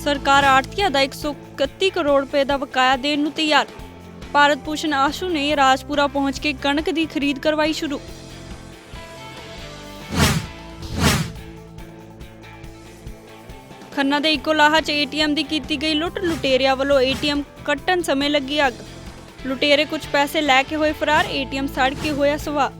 Speaker 1: ਸਰਕਾਰ ਆੜਤੀਆਂ ਦਾ 131 ਕਰੋੜ ਰੁਪਏ ਦਾ ਬਕਾਇਆ ਦੇਣ ਨੂੰ ਤਿਆਰ। ਭਾਰਤ ਭੂਸ਼ਣ ਆਸ਼ੂ ਨੇ ਰਾਜਪੁਰਾ ਪਹੁੰਚ ਕੇ ਕਣਕ ਦੀ ਖਰੀਦ ਕਰਵਾਈ ਸ਼ੁਰੂ। ਖੰਨਾ ਦੇ ਇਕੋਲਾਹਾ 'ਚ ਏਟੀਐਮ ਦੀ ਕੀਤੀ ਗਈ ਲੁੱਟ। ਲੁਟੇਰਿਆਂ ਵੱਲੋਂ ਏਟੀਐਮ ਕੱਟਣ ਸਮੇਂ ਲੱਗੀ ਅੱਗ। ਲੁਟੇਰੇ ਕੁਝ ਪੈਸੇ ਲੈ ਕੇ ਹੋਏ ਫਰਾਰ। ਏਟੀਐਮ ਸੜ ਕੇ ਹੋਇਆ ਸਵਾ।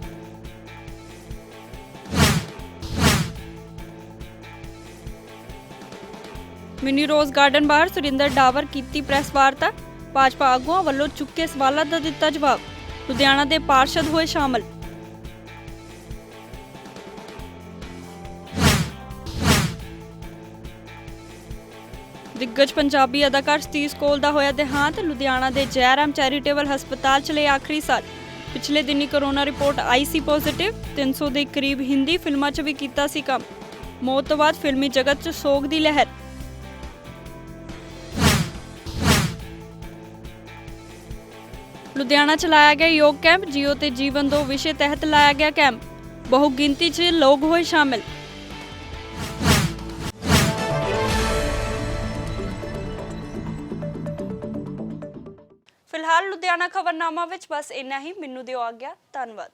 Speaker 1: ਮਿਨੀ ਰੋਜ਼ ਗਾਰਡਨ ਬਾਹਰ ਸੁਰਿੰਦਰ ਡਾਵਰ ਕੀਤੀ ਪ੍ਰੈਸ ਵਾਰਤਾ। ਭਾਜਪਾ ਆਗੂਆਂ ਵੱਲੋਂ ਚੁੱਕੇ ਸਵਾਲਾਂ ਦਾ ਦਿੱਤਾ ਜਵਾਬ। ਲੁਧਿਆਣਾ ਦੇ ਪਾਰਸ਼ਦ ਹੋਏ ਸ਼ਾਮਲ। ਦਿੱਗਜ ਪੰਜਾਬੀ ਅਦਾਕਾਰ ਸਤੀਸ਼ ਕੋਲ ਦਾ ਹੋਇਆ ਦੇਹਾਂਤ। ਲੁਧਿਆਣਾ ਦੇ ਜੈਰਾਮ ਚੈਰੀਟੇਬਲ ਹਸਪਤਾਲ 'ਚ ਲਈ ਆਖਰੀ ਸਾਲ। ਪਿਛਲੇ ਦਿਨੀ ਕੋਰੋਨਾ ਰਿਪੋਰਟ ਆਈ ਸੀ ਪੋਜ਼ਿਟਿਵ। 300 ਦੇ ਕਰੀਬ ਹਿੰਦੀ ਫਿਲਮਾਂ 'ਚ ਵੀ ਕੀਤਾ ਸੀ ਕੰਮ। ਮੌਤ ਤੋਂ ਬਾਅਦ ਫਿਲਮੀ ਜਗਤ 'ਚ ਸੋਗ ਦੀ ਲਹਿਰ। ਲੁਧਿਆਣਾ 'ਚ ਲਾਇਆ ਗਿਆ ਯੋਗ ਕੈਂਪ। ਜੀਓ ਤੇ ਜੀਵਨ ਦੋ ਵਿਸ਼ੇ ਤਹਿਤ ਲਾਇਆ ਗਿਆ ਕੈਂਪ। ਬਹੁ ਗਿਣਤੀ 'ਚ ਲੋਕ ਹੋਏ ਸ਼ਾਮਿਲ। ਫਿਲਹਾਲ ਲੁਧਿਆਣਾ ਖਬਰਨਾਮਾ ਵਿੱਚ ਬਸ ਇੰਨਾ ਹੀ। ਮੈਨੂੰ ਦਿਓ ਆਗਿਆ। ਧੰਨਵਾਦ।